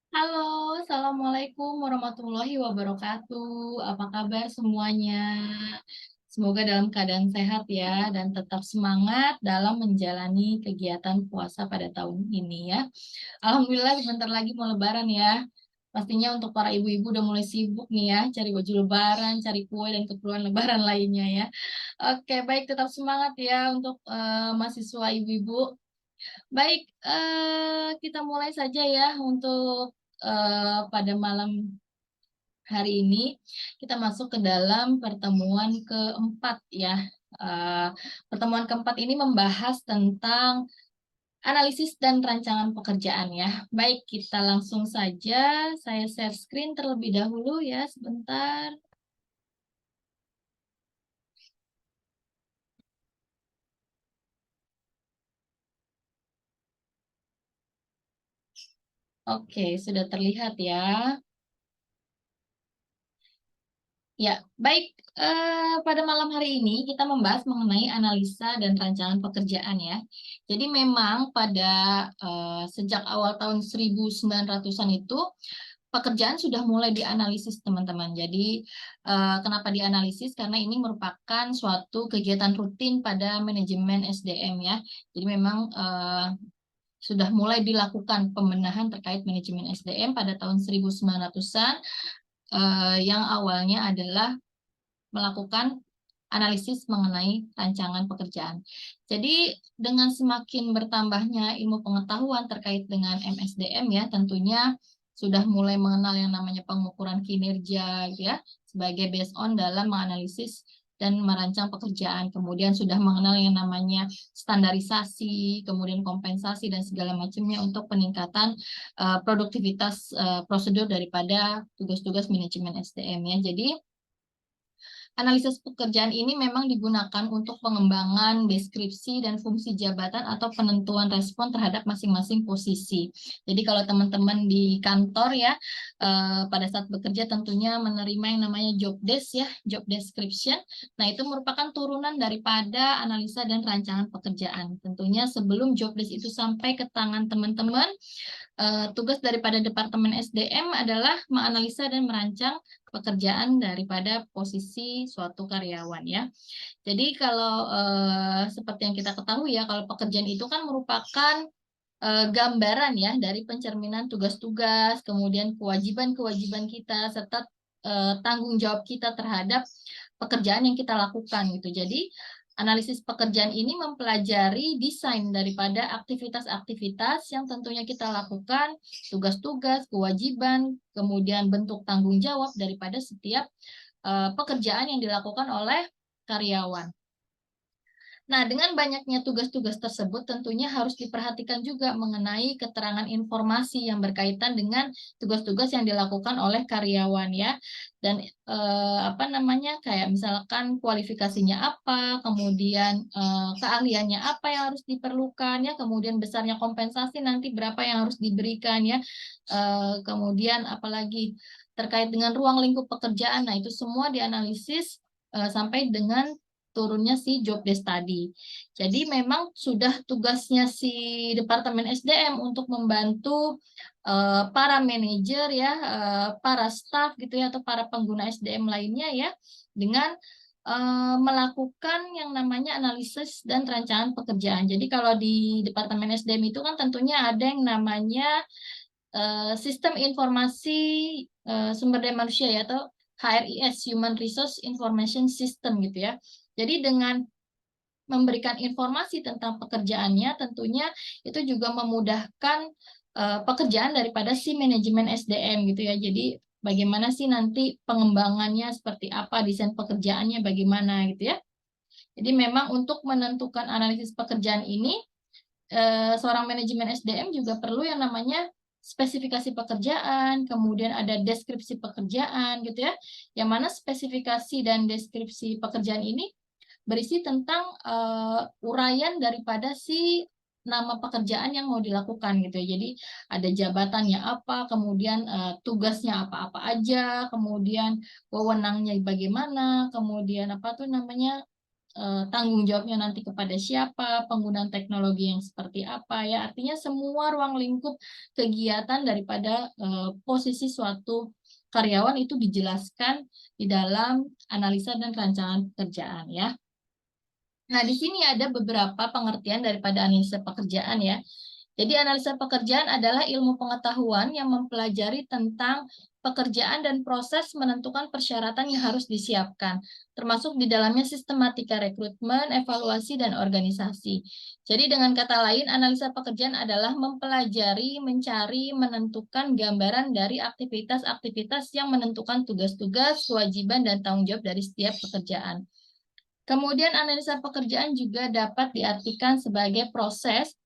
Halo, Assalamualaikum warahmatullahi wabarakatuh. Apa kabar semuanya? Semoga dalam keadaan sehat ya, dan tetap semangat dalam menjalani kegiatan puasa pada tahun ini ya. Alhamdulillah sebentar lagi mau lebaran ya. Pastinya untuk para ibu-ibu udah mulai sibuk nih ya, cari baju lebaran, cari kue dan keperluan lebaran lainnya ya. Oke, baik tetap semangat ya untuk mahasiswa ibu-ibu. Baik, kita mulai saja ya untuk pada malam hari ini. Kita masuk ke dalam pertemuan keempat ya. Eh, Pertemuan keempat ini membahas tentang analisis dan rancangan pekerjaan ya. Baik, kita langsung saja. Saya share screen terlebih dahulu ya, sebentar. Oke, sudah terlihat ya. Ya, baik. Pada malam hari ini kita membahas mengenai analisa dan rancangan pekerjaan ya. Jadi memang pada sejak awal tahun 1900-an itu pekerjaan sudah mulai dianalisis teman-teman. Jadi kenapa dianalisis? Karena ini merupakan suatu kegiatan rutin pada manajemen SDM ya. Jadi memang sudah mulai dilakukan pembenahan terkait manajemen SDM pada tahun 1900-an yang awalnya adalah melakukan analisis mengenai rancangan pekerjaan. Jadi dengan semakin bertambahnya ilmu pengetahuan terkait dengan MSDM ya, tentunya sudah mulai mengenal yang namanya pengukuran kinerja ya, sebagai based on dalam menganalisis dan merancang pekerjaan. Kemudian sudah mengenal yang namanya standarisasi, kemudian kompensasi dan segala macamnya untuk peningkatan produktivitas prosedur daripada tugas-tugas manajemen SDM ya. Jadi analisis pekerjaan ini memang digunakan untuk pengembangan deskripsi dan fungsi jabatan atau penentuan respon terhadap masing-masing posisi. Jadi kalau teman-teman di kantor ya, pada saat bekerja tentunya menerima yang namanya job desk ya, job description. Nah itu merupakan turunan daripada analisa dan rancangan pekerjaan. Tentunya sebelum job desk itu sampai ke tangan teman-teman, tugas daripada Departemen SDM adalah menganalisa dan merancang pekerjaan daripada posisi suatu karyawan ya. Jadi kalau seperti yang kita ketahui ya, kalau pekerjaan itu kan merupakan gambaran ya dari pencerminan tugas-tugas, kemudian kewajiban-kewajiban kita serta tanggung jawab kita terhadap pekerjaan yang kita lakukan gitu. Jadi analisis pekerjaan ini mempelajari desain daripada aktivitas-aktivitas yang tentunya kita lakukan, tugas-tugas, kewajiban, kemudian bentuk tanggung jawab daripada setiap pekerjaan yang dilakukan oleh karyawan. Nah, dengan banyaknya tugas-tugas tersebut tentunya harus diperhatikan juga mengenai keterangan informasi yang berkaitan dengan tugas-tugas yang dilakukan oleh karyawan ya. Dan apa namanya kayak misalkan kualifikasinya apa, kemudian keahliannya apa yang harus diperlukan ya, kemudian besarnya kompensasi nanti berapa yang harus diberikan ya. Kemudian apalagi terkait dengan ruang lingkup pekerjaan. Nah, itu semua dianalisis sampai dengan turunnya si job desk tadi. Jadi memang sudah tugasnya si Departemen SDM untuk membantu para manajer ya, para staff gitu ya, atau para pengguna SDM lainnya ya, dengan melakukan yang namanya analisis dan rancangan pekerjaan. Jadi kalau di Departemen SDM itu kan tentunya ada yang namanya sistem informasi sumber daya manusia ya, atau HRIS, Human Resource Information System gitu ya. Jadi dengan memberikan informasi tentang pekerjaannya, tentunya itu juga memudahkan pekerjaan daripada si manajemen SDM gitu ya. Jadi bagaimana sih nanti pengembangannya, seperti apa desain pekerjaannya, bagaimana gitu ya. Jadi memang untuk menentukan analisis pekerjaan ini, seorang manajemen SDM juga perlu yang namanya spesifikasi pekerjaan, kemudian ada deskripsi pekerjaan gitu ya. Yang mana spesifikasi dan deskripsi pekerjaan ini berisi tentang uraian daripada si nama pekerjaan yang mau dilakukan gitu ya. Jadi ada jabatannya apa, kemudian tugasnya apa-apa aja, kemudian wewenangnya bagaimana, kemudian apa tuh namanya tanggung jawabnya nanti kepada siapa, penggunaan teknologi yang seperti apa ya. Artinya semua ruang lingkup kegiatan daripada posisi suatu karyawan itu dijelaskan di dalam analisa dan rancangan pekerjaan ya. Nah, di sini ada beberapa pengertian daripada analisa pekerjaan ya. Jadi analisa pekerjaan adalah ilmu pengetahuan yang mempelajari tentang pekerjaan dan proses menentukan persyaratan yang harus disiapkan, termasuk di dalamnya sistematika rekrutmen, evaluasi, dan organisasi. Jadi dengan kata lain, analisa pekerjaan adalah mempelajari, mencari, menentukan gambaran dari aktivitas-aktivitas yang menentukan tugas-tugas, kewajiban, dan tanggung jawab dari setiap pekerjaan. Kemudian analisa pekerjaan juga dapat diartikan sebagai proses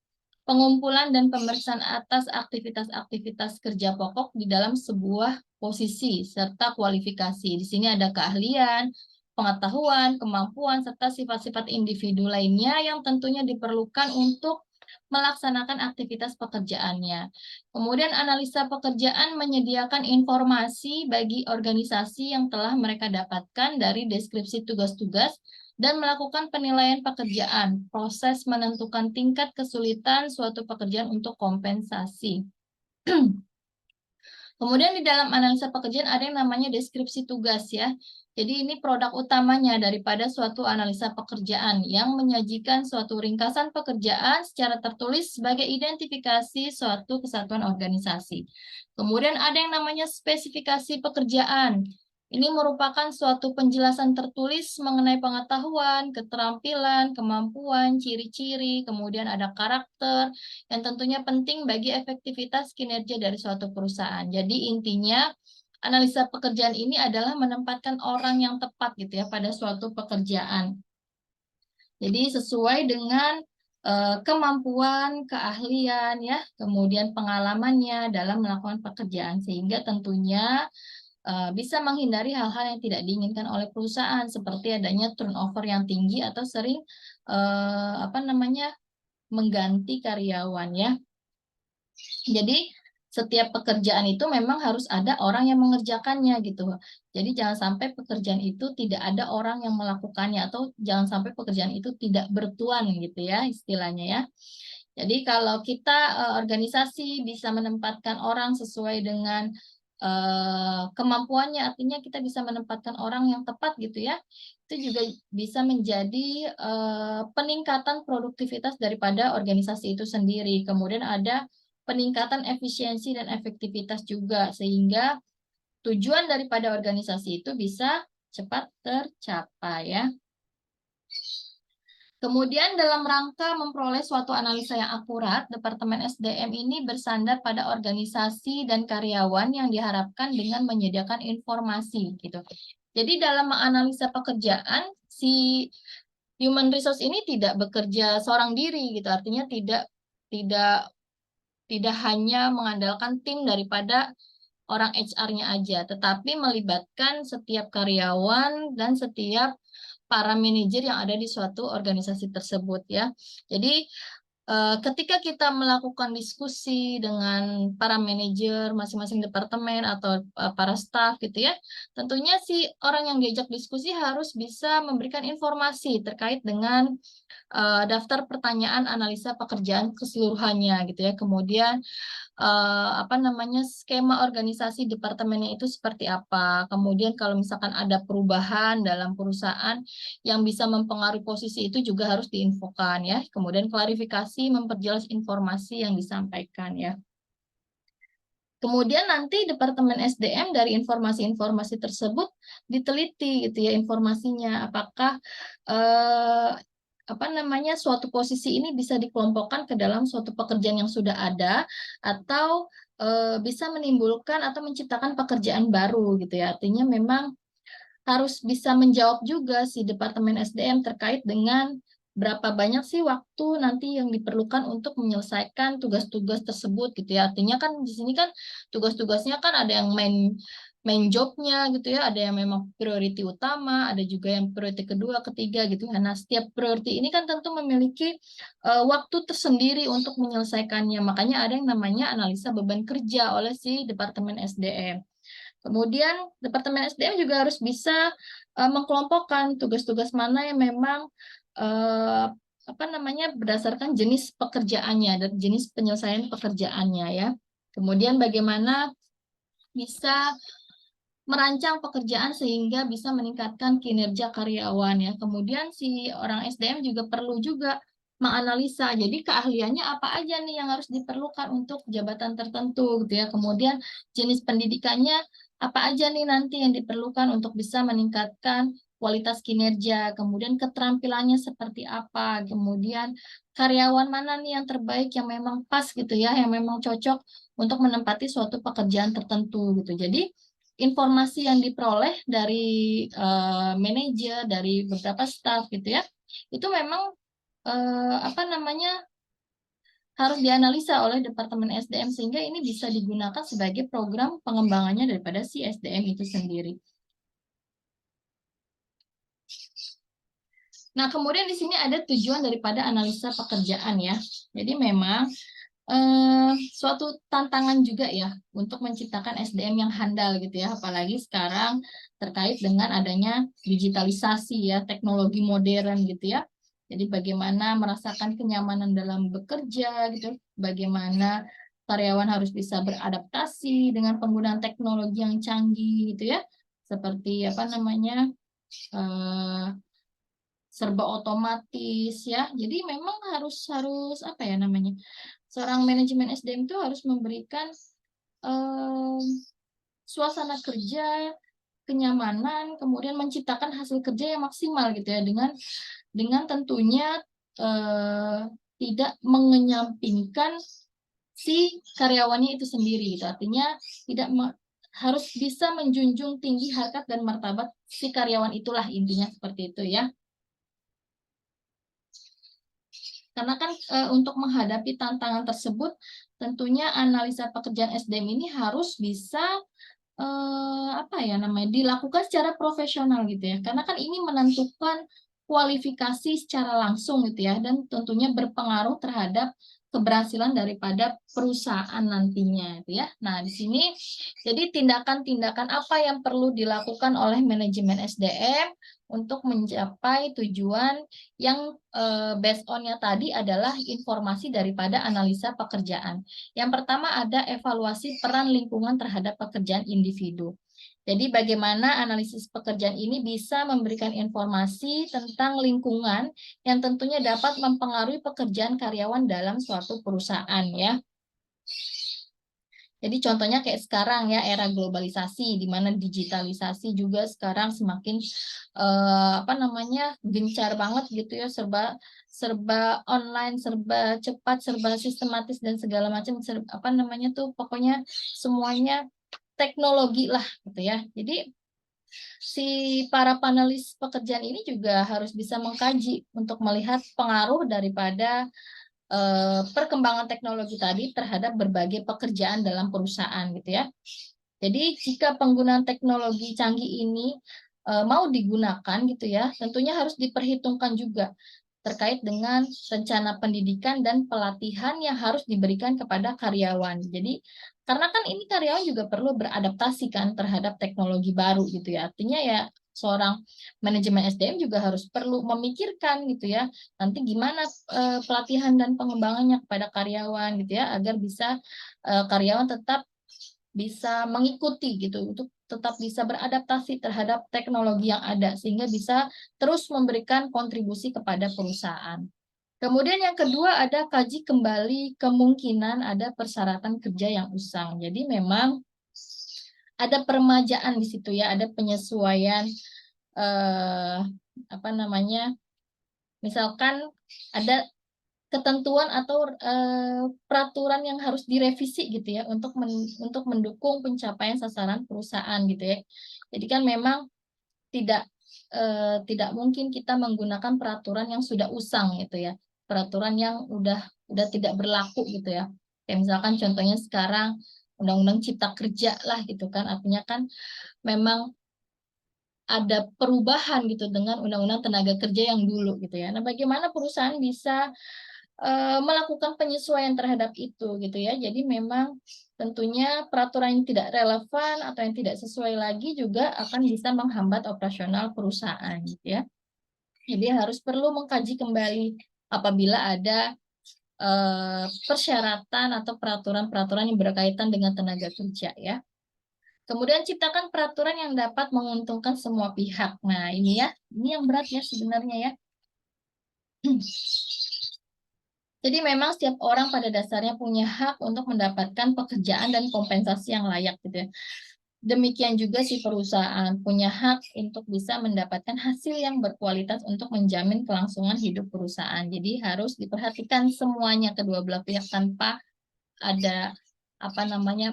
pengumpulan dan pemeriksaan atas aktivitas-aktivitas kerja pokok di dalam sebuah posisi serta kualifikasi. Di sini ada keahlian, pengetahuan, kemampuan, serta sifat-sifat individu lainnya yang tentunya diperlukan untuk melaksanakan aktivitas pekerjaannya. Kemudian analisa pekerjaan menyediakan informasi bagi organisasi yang telah mereka dapatkan dari deskripsi tugas-tugas dan melakukan penilaian pekerjaan, proses menentukan tingkat kesulitan suatu pekerjaan untuk kompensasi. Kemudian di dalam analisa pekerjaan ada yang namanya deskripsi tugas ya. Jadi ini produk utamanya daripada suatu analisa pekerjaan yang menyajikan suatu ringkasan pekerjaan secara tertulis sebagai identifikasi suatu kesatuan organisasi. Kemudian ada yang namanya spesifikasi pekerjaan. Ini merupakan suatu penjelasan tertulis mengenai pengetahuan, keterampilan, kemampuan, ciri-ciri, kemudian ada karakter, yang tentunya penting bagi efektivitas kinerja dari suatu perusahaan. Jadi intinya analisa pekerjaan ini adalah menempatkan orang yang tepat gitu ya pada suatu pekerjaan. Jadi sesuai dengan kemampuan, keahlian ya, kemudian pengalamannya dalam melakukan pekerjaan sehingga tentunya bisa menghindari hal-hal yang tidak diinginkan oleh perusahaan seperti adanya turnover yang tinggi atau sering mengganti karyawan ya. Jadi setiap pekerjaan itu memang harus ada orang yang mengerjakannya gitu. Jadi jangan sampai pekerjaan itu tidak ada orang yang melakukannya atau jangan sampai pekerjaan itu tidak bertuan gitu ya istilahnya ya. Jadi kalau kita organisasi bisa menempatkan orang sesuai dengan kemampuannya, artinya kita bisa menempatkan orang yang tepat gitu ya. Itu juga bisa menjadi peningkatan produktivitas daripada organisasi itu sendiri. Kemudian ada peningkatan efisiensi dan efektivitas juga, sehingga tujuan daripada organisasi itu bisa cepat tercapai ya. Kemudian dalam rangka memperoleh suatu analisa yang akurat, Departemen SDM ini bersandar pada organisasi dan karyawan yang diharapkan dengan menyediakan informasi gitu. Jadi dalam menganalisa pekerjaan, si human resource ini tidak bekerja seorang diri gitu, artinya tidak hanya mengandalkan tim daripada orang HR-nya aja, tetapi melibatkan setiap karyawan dan setiap para manajer yang ada di suatu organisasi tersebut ya. Jadi ketika kita melakukan diskusi dengan para manajer masing-masing departemen atau para staf gitu ya, tentunya si orang yang diajak diskusi harus bisa memberikan informasi terkait dengan daftar pertanyaan analisa pekerjaan keseluruhannya gitu ya. Kemudian skema organisasi departemennya itu seperti apa. Kemudian kalau misalkan ada perubahan dalam perusahaan yang bisa mempengaruhi posisi itu juga harus diinfokan ya. Kemudian klarifikasi memperjelas informasi yang disampaikan ya. Kemudian nanti Departemen SDM dari informasi-informasi tersebut diteliti gitu ya informasinya, apakah suatu posisi ini bisa dikelompokkan ke dalam suatu pekerjaan yang sudah ada atau bisa menimbulkan atau menciptakan pekerjaan baru gitu ya. Artinya memang harus bisa menjawab juga si Departemen SDM terkait dengan berapa banyak sih waktu nanti yang diperlukan untuk menyelesaikan tugas-tugas tersebut gitu ya. Artinya kan di sini kan tugas-tugasnya kan ada yang main jobnya gitu ya, ada yang memang priority utama, ada juga yang priority kedua, ketiga gitu. Nah, setiap priority ini kan tentu memiliki waktu tersendiri untuk menyelesaikannya. Makanya ada yang namanya analisa beban kerja oleh si Departemen SDM. Kemudian Departemen SDM juga harus bisa mengkelompokkan tugas-tugas mana yang memang berdasarkan jenis pekerjaannya dan jenis penyelesaian pekerjaannya ya. Kemudian bagaimana bisa merancang pekerjaan sehingga bisa meningkatkan kinerja karyawan ya. Kemudian si orang SDM juga perlu juga menganalisa. Jadi keahliannya apa aja nih yang harus diperlukan untuk jabatan tertentu gitu ya. Kemudian jenis pendidikannya apa aja nih nanti yang diperlukan untuk bisa meningkatkan kualitas kinerja. Kemudian keterampilannya seperti apa. Kemudian karyawan mana nih yang terbaik yang memang pas gitu ya, yang memang cocok untuk menempati suatu pekerjaan tertentu gitu. Jadi informasi yang diperoleh dari manajer, dari beberapa staff gitu ya, itu memang harus dianalisa oleh Departemen SDM sehingga ini bisa digunakan sebagai program pengembangannya daripada si SDM itu sendiri. Nah, kemudian di sini ada tujuan daripada analisa pekerjaan ya. Jadi memang suatu tantangan juga ya untuk menciptakan SDM yang handal gitu ya, apalagi sekarang terkait dengan adanya digitalisasi ya, teknologi modern gitu ya. Jadi bagaimana merasakan kenyamanan dalam bekerja gitu, bagaimana karyawan harus bisa beradaptasi dengan penggunaan teknologi yang canggih gitu ya, seperti serba otomatis ya. Jadi memang harus harus seorang manajemen SDM itu harus memberikan eh, suasana kerja, kenyamanan, kemudian menciptakan hasil kerja yang maksimal gitu ya dengan tentunya eh, tidak mengenyampingkan si karyawannya itu sendiri gitu. Artinya tidak harus bisa menjunjung tinggi harkat dan martabat si karyawan, itulah intinya seperti itu ya. Karena kan untuk menghadapi tantangan tersebut, tentunya analisa pekerjaan SDM ini harus bisa dilakukan secara profesional gitu ya. Karena kan ini menentukan kualifikasi secara langsung gitu ya, dan tentunya berpengaruh terhadap keberhasilan daripada perusahaan nantinya gitu ya. Nah, di sini jadi tindakan-tindakan apa yang perlu dilakukan oleh manajemen SDM untuk mencapai tujuan yang based on-nya tadi adalah informasi daripada analisa pekerjaan. Yang pertama ada evaluasi peran lingkungan terhadap pekerjaan individu. Jadi bagaimana analisis pekerjaan ini bisa memberikan informasi tentang lingkungan yang tentunya dapat mempengaruhi pekerjaan karyawan dalam suatu perusahaan ya. Jadi contohnya kayak sekarang ya, era globalisasi di mana digitalisasi juga sekarang semakin gencar banget gitu ya, serba serba online, serba cepat, serba sistematis dan segala macam pokoknya semuanya teknologi lah gitu ya. Jadi si para panelis pekerjaan ini juga harus bisa mengkaji untuk melihat pengaruh daripada perkembangan teknologi tadi terhadap berbagai pekerjaan dalam perusahaan gitu ya. Jadi jika penggunaan teknologi canggih ini mau digunakan gitu ya, tentunya harus diperhitungkan juga terkait dengan rencana pendidikan dan pelatihan yang harus diberikan kepada karyawan. Jadi karena kan ini karyawan juga perlu beradaptasi kan terhadap teknologi baru gitu ya. Artinya ya seorang manajemen SDM juga harus perlu memikirkan gitu ya, nanti gimana pelatihan dan pengembangannya kepada karyawan gitu ya, agar bisa karyawan tetap bisa mengikuti gitu, untuk tetap bisa beradaptasi terhadap teknologi yang ada sehingga bisa terus memberikan kontribusi kepada perusahaan. Kemudian yang kedua ada kaji kembali kemungkinan ada persyaratan kerja yang usang. Jadi memang ada peremajaan di situ ya, ada penyesuaian eh, misalkan ada ketentuan atau peraturan yang harus direvisi gitu ya untuk mendukung pencapaian sasaran perusahaan gitu ya. Jadi kan memang tidak tidak mungkin kita menggunakan peraturan yang sudah usang gitu ya. Peraturan yang udah tidak berlaku gitu ya. Kayak misalkan contohnya sekarang Undang-Undang Cipta Kerja lah gitu kan. Artinya kan memang ada perubahan gitu dengan Undang-Undang Tenaga Kerja yang dulu gitu ya. Nah, bagaimana perusahaan bisa melakukan penyesuaian terhadap itu gitu ya. Jadi memang tentunya peraturan yang tidak relevan atau yang tidak sesuai lagi juga akan bisa menghambat operasional perusahaan gitu ya. Jadi harus perlu mengkaji kembali apabila ada persyaratan atau peraturan-peraturan yang berkaitan dengan tenaga kerja ya. Kemudian ciptakan peraturan yang dapat menguntungkan semua pihak. Nah, ini ya, ini yang berat ya sebenarnya ya. Jadi memang setiap orang pada dasarnya punya hak untuk mendapatkan pekerjaan dan kompensasi yang layak gitu ya. Demikian juga si perusahaan punya hak untuk bisa mendapatkan hasil yang berkualitas untuk menjamin kelangsungan hidup perusahaan. Jadi harus diperhatikan semuanya kedua belah pihak tanpa ada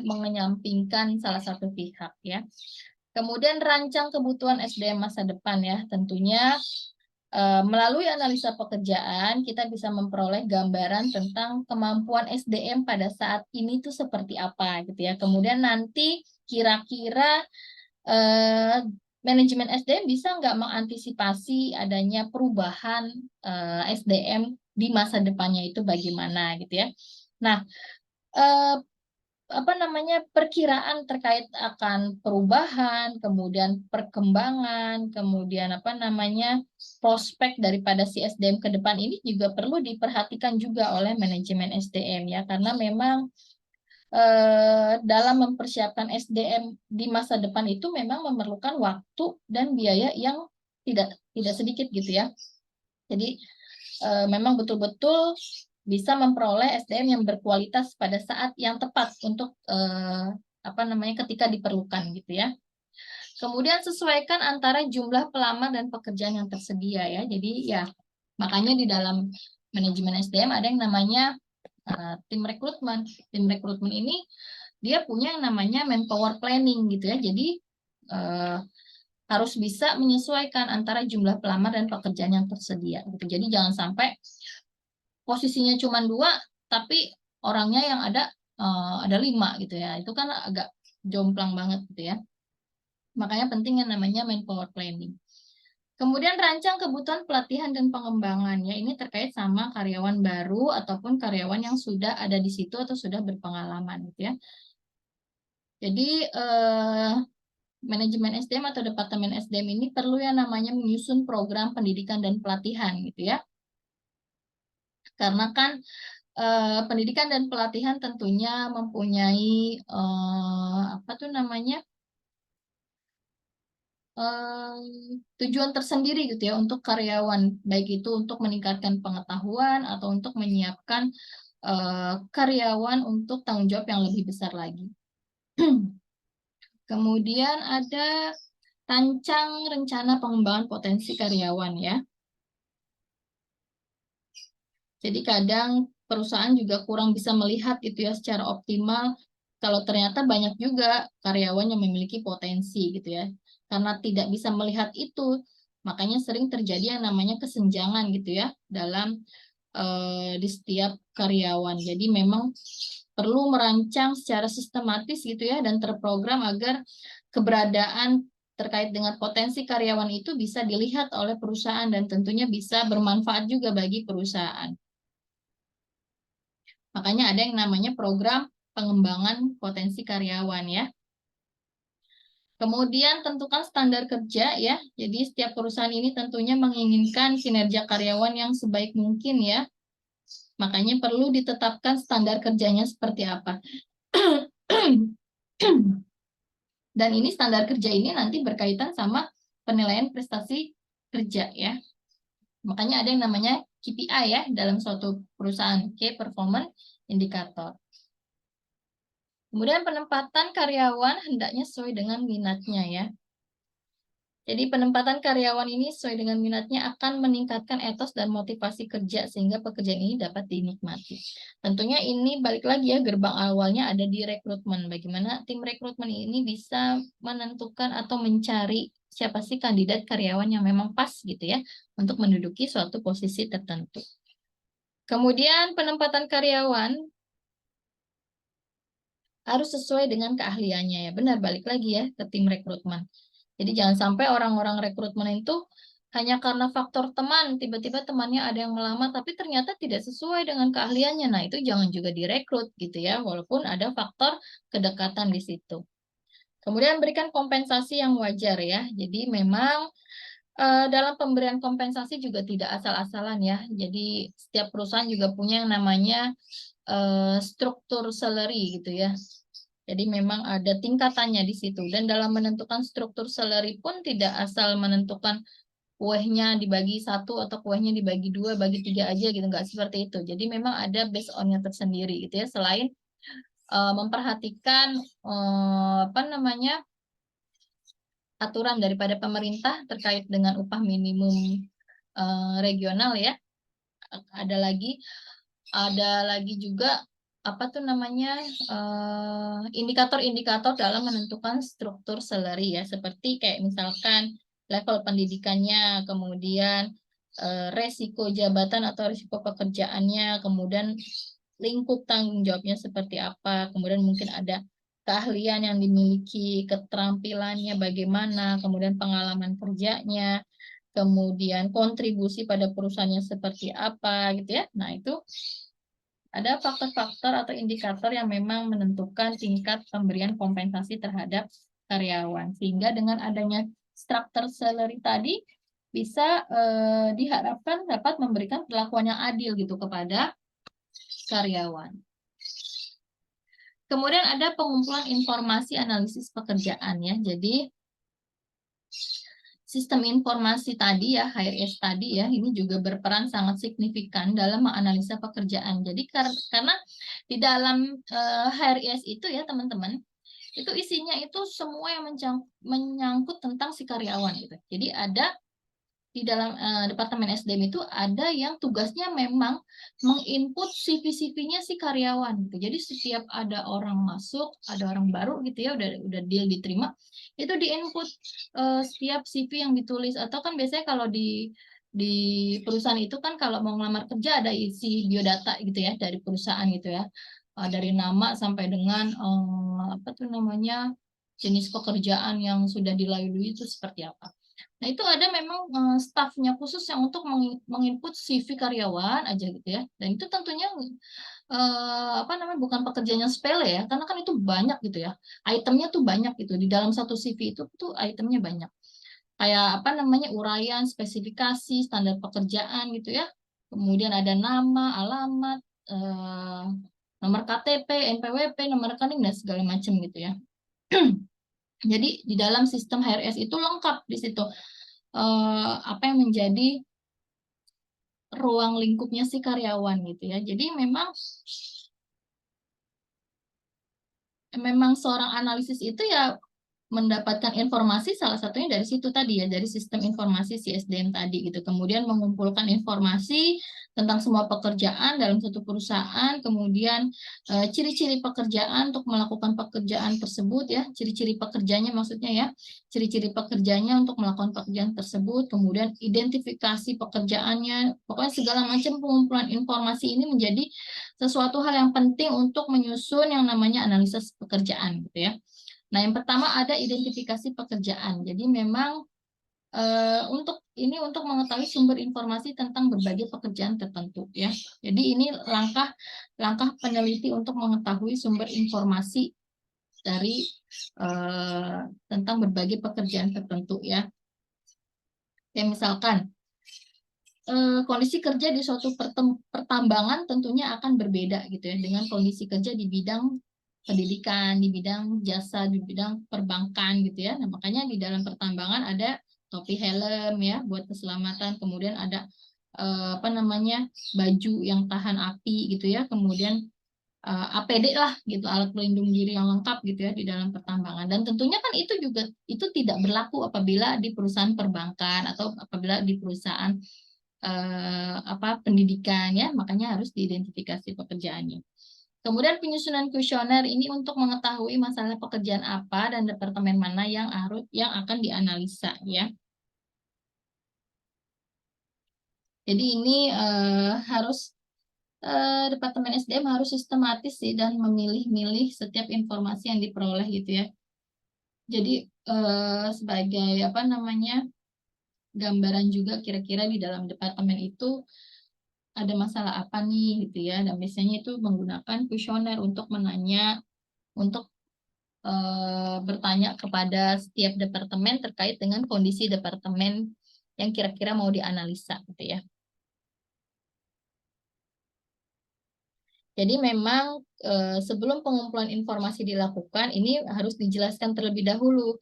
mengenyampingkan salah satu pihak ya. Kemudian rancang kebutuhan SDM masa depan ya. Tentunya melalui analisa pekerjaan, kita bisa memperoleh gambaran tentang kemampuan SDM pada saat ini tuh seperti apa gitu ya. Kemudian nanti kira-kira manajemen SDM bisa nggak mengantisipasi adanya perubahan SDM di masa depannya itu bagaimana gitu ya. Nah, perkiraan terkait akan perubahan, kemudian perkembangan, kemudian prospek daripada si SDM ke depan ini juga perlu diperhatikan juga oleh manajemen SDM ya, karena memang dalam mempersiapkan SDM di masa depan itu memang memerlukan waktu dan biaya yang tidak sedikit gitu ya. Jadi memang betul-betul bisa memperoleh SDM yang berkualitas pada saat yang tepat untuk ketika diperlukan gitu ya. Kemudian sesuaikan antara jumlah pelamar dan pekerjaan yang tersedia ya. Jadi ya makanya di dalam manajemen SDM ada yang namanya tim rekrutmen. Tim rekrutmen ini dia punya yang namanya manpower planning gitu ya. Jadi harus bisa menyesuaikan antara jumlah pelamar dan pekerjaan yang tersedia gitu. Jadi jangan sampai posisinya cuma 2 tapi orangnya yang ada 5 gitu ya. Itu kan agak jomplang banget gitu ya. Makanya penting yang namanya manpower planning. Kemudian rancang kebutuhan pelatihan dan pengembangan ya. Ini terkait sama karyawan baru ataupun karyawan yang sudah ada di situ atau sudah berpengalaman gitu ya. Jadi manajemen SDM atau departemen SDM ini perlu yang namanya menyusun program pendidikan dan pelatihan gitu ya. Karena kan pendidikan dan pelatihan tentunya mempunyai tujuan tersendiri gitu ya untuk karyawan, baik itu untuk meningkatkan pengetahuan atau untuk menyiapkan karyawan untuk tanggung jawab yang lebih besar lagi. Kemudian ada rancang rencana pengembangan potensi karyawan ya. Jadi kadang perusahaan juga kurang bisa melihat itu ya secara optimal kalau ternyata banyak juga karyawan yang memiliki potensi gitu ya. Karena tidak bisa melihat itu, makanya sering terjadi yang namanya kesenjangan gitu ya dalam di setiap karyawan. Jadi memang perlu merancang secara sistematis gitu ya dan terprogram agar keberadaan terkait dengan potensi karyawan itu bisa dilihat oleh perusahaan dan tentunya bisa bermanfaat juga bagi perusahaan. Makanya ada yang namanya program pengembangan potensi karyawan ya. Kemudian tentukan standar kerja ya. Jadi setiap perusahaan ini tentunya menginginkan kinerja karyawan yang sebaik mungkin ya. Makanya perlu ditetapkan standar kerjanya seperti apa. Dan ini standar kerja ini nanti berkaitan sama penilaian prestasi kerja ya. Makanya ada yang namanya KPI ya dalam suatu perusahaan, Key Performance Indicator. Kemudian penempatan karyawan hendaknya sesuai dengan minatnya ya. Jadi penempatan karyawan ini sesuai dengan minatnya akan meningkatkan etos dan motivasi kerja sehingga pekerjaan ini dapat dinikmati. Tentunya ini balik lagi ya gerbang awalnya ada di rekrutmen. Bagaimana tim rekrutmen ini bisa menentukan atau mencari siapa sih kandidat karyawan yang memang pas gitu ya untuk menduduki suatu posisi tertentu. Kemudian penempatan karyawan harus sesuai dengan keahliannya ya. Benar balik lagi ya ke tim rekrutmen. Jadi jangan sampai orang-orang rekrutmen itu hanya karena faktor teman, tiba-tiba temannya ada yang melamar, tapi ternyata tidak sesuai dengan keahliannya. Nah, itu jangan juga direkrut gitu ya, walaupun ada faktor kedekatan di situ. Kemudian berikan kompensasi yang wajar ya. Jadi memang dalam pemberian kompensasi juga tidak asal-asalan ya. Jadi setiap perusahaan juga punya yang namanya struktur salary gitu ya. Jadi memang ada tingkatannya di situ. Dan dalam menentukan struktur salary pun tidak asal menentukan kuehnya dibagi satu atau kuehnya dibagi dua, bagi tiga aja gitu, nggak seperti itu. Jadi memang ada based on-nya tersendiri gitu ya. Selain memperhatikan apa namanya aturan daripada pemerintah terkait dengan upah minimum regional ya. Ada lagi juga apa tuh namanya indikator-indikator dalam menentukan struktur salary ya, seperti kayak misalkan level pendidikannya, kemudian resiko jabatan atau resiko pekerjaannya, kemudian lingkup tanggung jawabnya seperti apa, kemudian mungkin ada keahlian yang dimiliki, keterampilannya bagaimana, kemudian pengalaman kerjanya, kemudian kontribusi pada perusahaannya seperti apa gitu ya. Nah, itu ada faktor-faktor atau indikator yang memang menentukan tingkat pemberian kompensasi terhadap karyawan. Sehingga dengan adanya struktur salary tadi bisa diharapkan dapat memberikan perlakuan yang adil gitu kepada karyawan. Kemudian ada pengumpulan informasi analisis pekerjaan ya. Jadi sistem informasi tadi ya, HRS tadi ya, ini juga berperan sangat signifikan dalam menganalisa pekerjaan. Jadi karena di dalam HRS itu ya teman-teman, itu isinya itu semua yang menyangkut tentang si karyawan gitu. Jadi ada di dalam Departemen SDM itu ada yang tugasnya memang menginput CV-CV-nya si karyawan gitu. Jadi setiap ada orang masuk, ada orang baru gitu ya, udah deal diterima, itu diinput setiap CV yang ditulis. Atau kan biasanya kalau di perusahaan itu kan kalau mau ngelamar kerja ada isi biodata gitu ya dari perusahaan gitu ya. Dari nama sampai dengan apa tuh namanya jenis pekerjaan yang sudah dilalui itu seperti apa. Nah, itu ada memang stafnya khusus yang untuk menginput CV karyawan aja gitu ya. Dan itu tentunya apa namanya bukan pekerjaan yang sepele ya, karena kan itu banyak gitu ya. Itemnya tuh banyak gitu. Di dalam satu CV itu tuh itemnya banyak. Kayak apa namanya uraian, spesifikasi, standar pekerjaan gitu ya. Kemudian ada nama, alamat, nomor KTP, NPWP, nomor rekening dan segala macam gitu ya. Jadi di dalam sistem HRS itu lengkap di situ apa yang menjadi ruang lingkupnya si karyawan gitu ya. Jadi memang seorang analisis itu ya mendapatkan informasi salah satunya dari situ tadi ya, dari sistem informasi si SDM tadi gitu. Kemudian mengumpulkan informasi tentang semua pekerjaan dalam satu perusahaan, kemudian ciri-ciri pekerjaan untuk melakukan pekerjaan tersebut ya, ciri-ciri pekerjaannya maksudnya ya, ciri-ciri pekerjaannya untuk melakukan pekerjaan tersebut, kemudian identifikasi pekerjaannya, pokoknya segala macam pengumpulan informasi ini menjadi sesuatu hal yang penting untuk menyusun yang namanya analisis pekerjaan gitu ya. Nah, yang pertama ada identifikasi pekerjaan. Jadi memang untuk mengetahui sumber informasi tentang berbagai pekerjaan tertentu ya. Jadi ini langkah peneliti untuk mengetahui sumber informasi dari tentang berbagai pekerjaan tertentu ya. Kayak misalkan kondisi kerja di suatu pertambangan tentunya akan berbeda gitu ya dengan kondisi kerja di bidang pendidikan, di bidang jasa, di bidang perbankan gitu ya. Nah, makanya di dalam pertambangan ada topi helm ya buat keselamatan, kemudian ada apa namanya baju yang tahan api gitu ya, kemudian APD lah gitu, alat pelindung diri yang lengkap gitu ya di dalam pertambangan. Dan tentunya kan itu juga itu tidak berlaku apabila di perusahaan perbankan atau apabila di perusahaan apa pendidikan ya, makanya harus diidentifikasi pekerjaannya. Kemudian penyusunan kuesioner ini untuk mengetahui masalah pekerjaan apa dan departemen mana yang akan dianalisa ya. Jadi ini harus Departemen SDM harus sistematis sih dan memilih-milih setiap informasi yang diperoleh gitu ya. Jadi sebagai apa namanya gambaran juga kira-kira di dalam departemen itu ada masalah apa nih gitu ya. Dan biasanya itu menggunakan kuesioner untuk bertanya kepada setiap departemen terkait dengan kondisi departemen yang kira-kira mau dianalisa gitu ya. Jadi memang sebelum pengumpulan informasi dilakukan, ini harus dijelaskan terlebih dahulu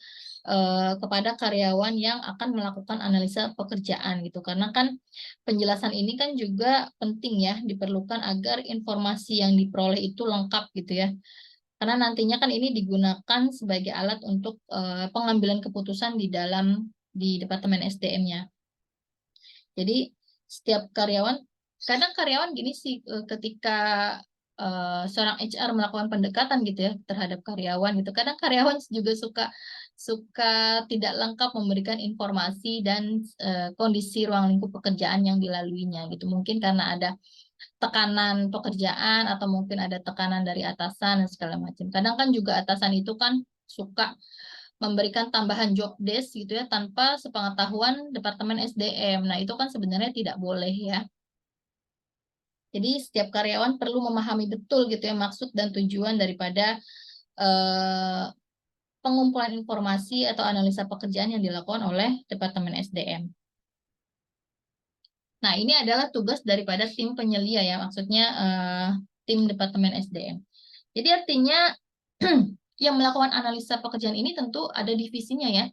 kepada karyawan yang akan melakukan analisa pekerjaan gitu. Karena kan penjelasan ini kan juga penting ya, diperlukan agar informasi yang diperoleh itu lengkap gitu ya. Karena nantinya kan ini digunakan sebagai alat untuk pengambilan keputusan di Departemen SDM-nya. Jadi setiap karyawan, kadang karyawan gini sih, ketika seorang HR melakukan pendekatan gitu ya terhadap karyawan gitu, kadang karyawan juga suka suka tidak lengkap memberikan informasi dan kondisi ruang lingkup pekerjaan yang dilaluinya gitu. Mungkin karena ada tekanan pekerjaan atau mungkin ada tekanan dari atasan dan segala macam. Kadang kan juga atasan itu kan suka memberikan tambahan job desk gitu ya tanpa sepengetahuan Departemen SDM. Nah, itu kan sebenarnya tidak boleh ya. Jadi setiap karyawan perlu memahami betul gitu ya maksud dan tujuan daripada eh, pengumpulan informasi atau analisa pekerjaan yang dilakukan oleh Departemen SDM. Nah, ini adalah tugas daripada tim penyelia ya, maksudnya tim Departemen SDM. Jadi artinya yang melakukan analisa pekerjaan ini tentu ada divisinya ya.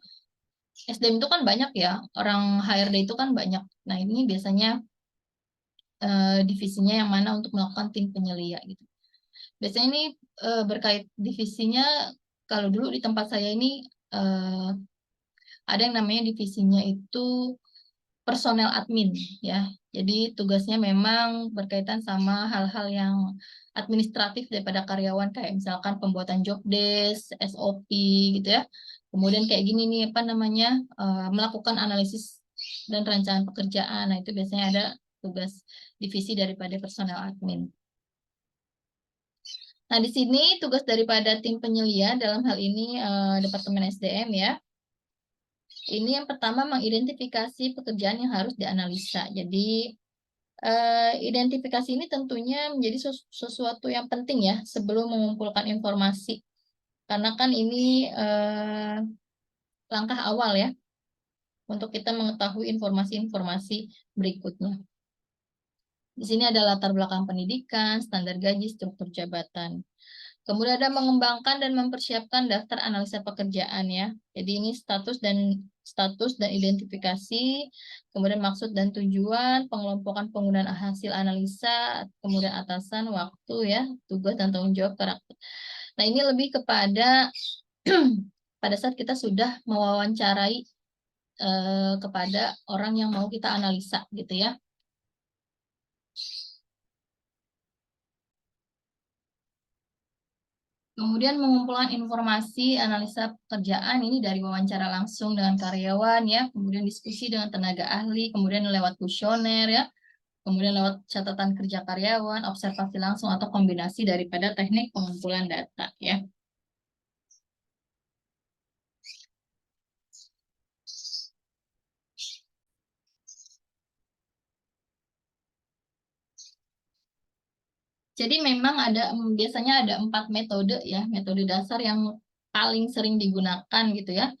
SDM itu kan banyak ya, orang HRD itu kan banyak. Nah, ini biasanya divisinya yang mana untuk melakukan tim penyelia gitu. Biasanya ini berkait divisinya, kalau dulu di tempat saya ini ada yang namanya divisinya itu personel admin ya. Jadi tugasnya memang berkaitan sama hal-hal yang administratif daripada karyawan kayak misalkan pembuatan job desk, SOP gitu ya. Kemudian kayak gini nih apa namanya melakukan analisis dan rancangan pekerjaan. Nah, itu biasanya ada tugas divisi daripada personel admin. Nah, di sini tugas daripada tim penyelia dalam hal ini Departemen SDM ya. Ini yang pertama mengidentifikasi pekerjaan yang harus dianalisa. Jadi identifikasi ini tentunya menjadi sesuatu yang penting ya sebelum mengumpulkan informasi. Karena kan ini langkah awal ya untuk kita mengetahui informasi-informasi berikutnya. Di sini ada latar belakang pendidikan, standar gaji, struktur jabatan. Kemudian ada mengembangkan dan mempersiapkan daftar analisa pekerjaan ya. Jadi ini status dan identifikasi, kemudian maksud dan tujuan, pengelompokan penggunaan hasil analisa, kemudian atasan, waktu ya, tugas dan tanggung jawab karakter. Nah, ini lebih kepada pada saat kita sudah mewawancarai kepada orang yang mau kita analisa gitu ya. Kemudian mengumpulkan informasi analisa pekerjaan ini dari wawancara langsung dengan karyawan ya, kemudian diskusi dengan tenaga ahli, kemudian lewat kuesioner ya, kemudian lewat catatan kerja karyawan, observasi langsung atau kombinasi daripada teknik pengumpulan data ya. Jadi memang biasanya ada 4 metode ya, metode dasar yang paling sering digunakan gitu ya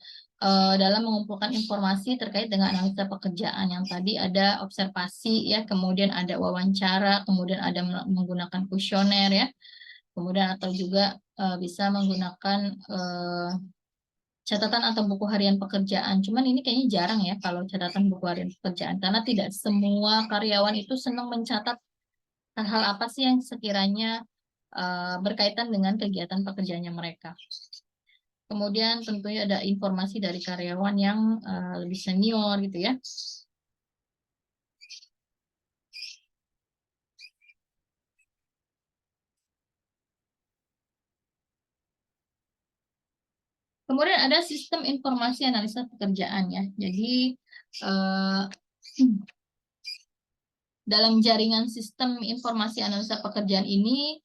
dalam mengumpulkan informasi terkait dengan analisa pekerjaan. Yang tadi ada observasi ya, kemudian ada wawancara, kemudian ada menggunakan kuesioner ya, kemudian atau juga bisa menggunakan catatan atau buku harian pekerjaan. Cuman ini kayaknya jarang ya kalau catatan buku harian pekerjaan karena tidak semua karyawan itu senang mencatat hal-hal apa sih yang sekiranya berkaitan dengan kegiatan pekerjaannya mereka. Kemudian tentunya ada informasi dari karyawan yang lebih senior gitu ya. Kemudian ada sistem informasi analisa pekerjaan ya. Jadi dalam jaringan sistem informasi analisa pekerjaan ini,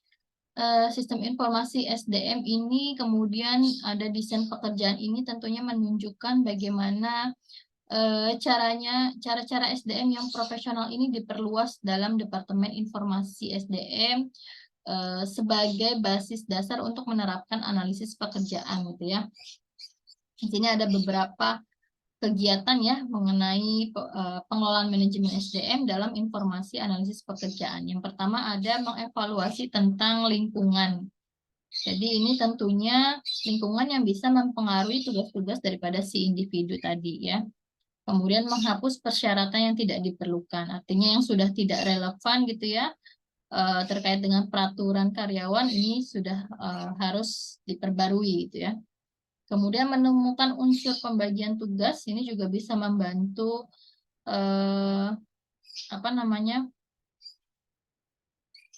sistem informasi SDM ini kemudian ada desain pekerjaan ini tentunya menunjukkan bagaimana cara-cara SDM yang profesional ini diperluas dalam Departemen Informasi SDM sebagai basis dasar untuk menerapkan analisis pekerjaan gitu ya. Di sini ada beberapa kegiatan ya mengenai pengelolaan manajemen SDM dalam informasi analisis pekerjaan. Yang pertama ada mengevaluasi tentang lingkungan. Jadi ini tentunya lingkungan yang bisa mempengaruhi tugas-tugas daripada si individu tadi ya. Kemudian menghapus persyaratan yang tidak diperlukan. Artinya yang sudah tidak relevan gitu ya terkait dengan peraturan karyawan ini sudah harus diperbarui gitu ya. Kemudian menemukan unsur pembagian tugas ini juga bisa membantu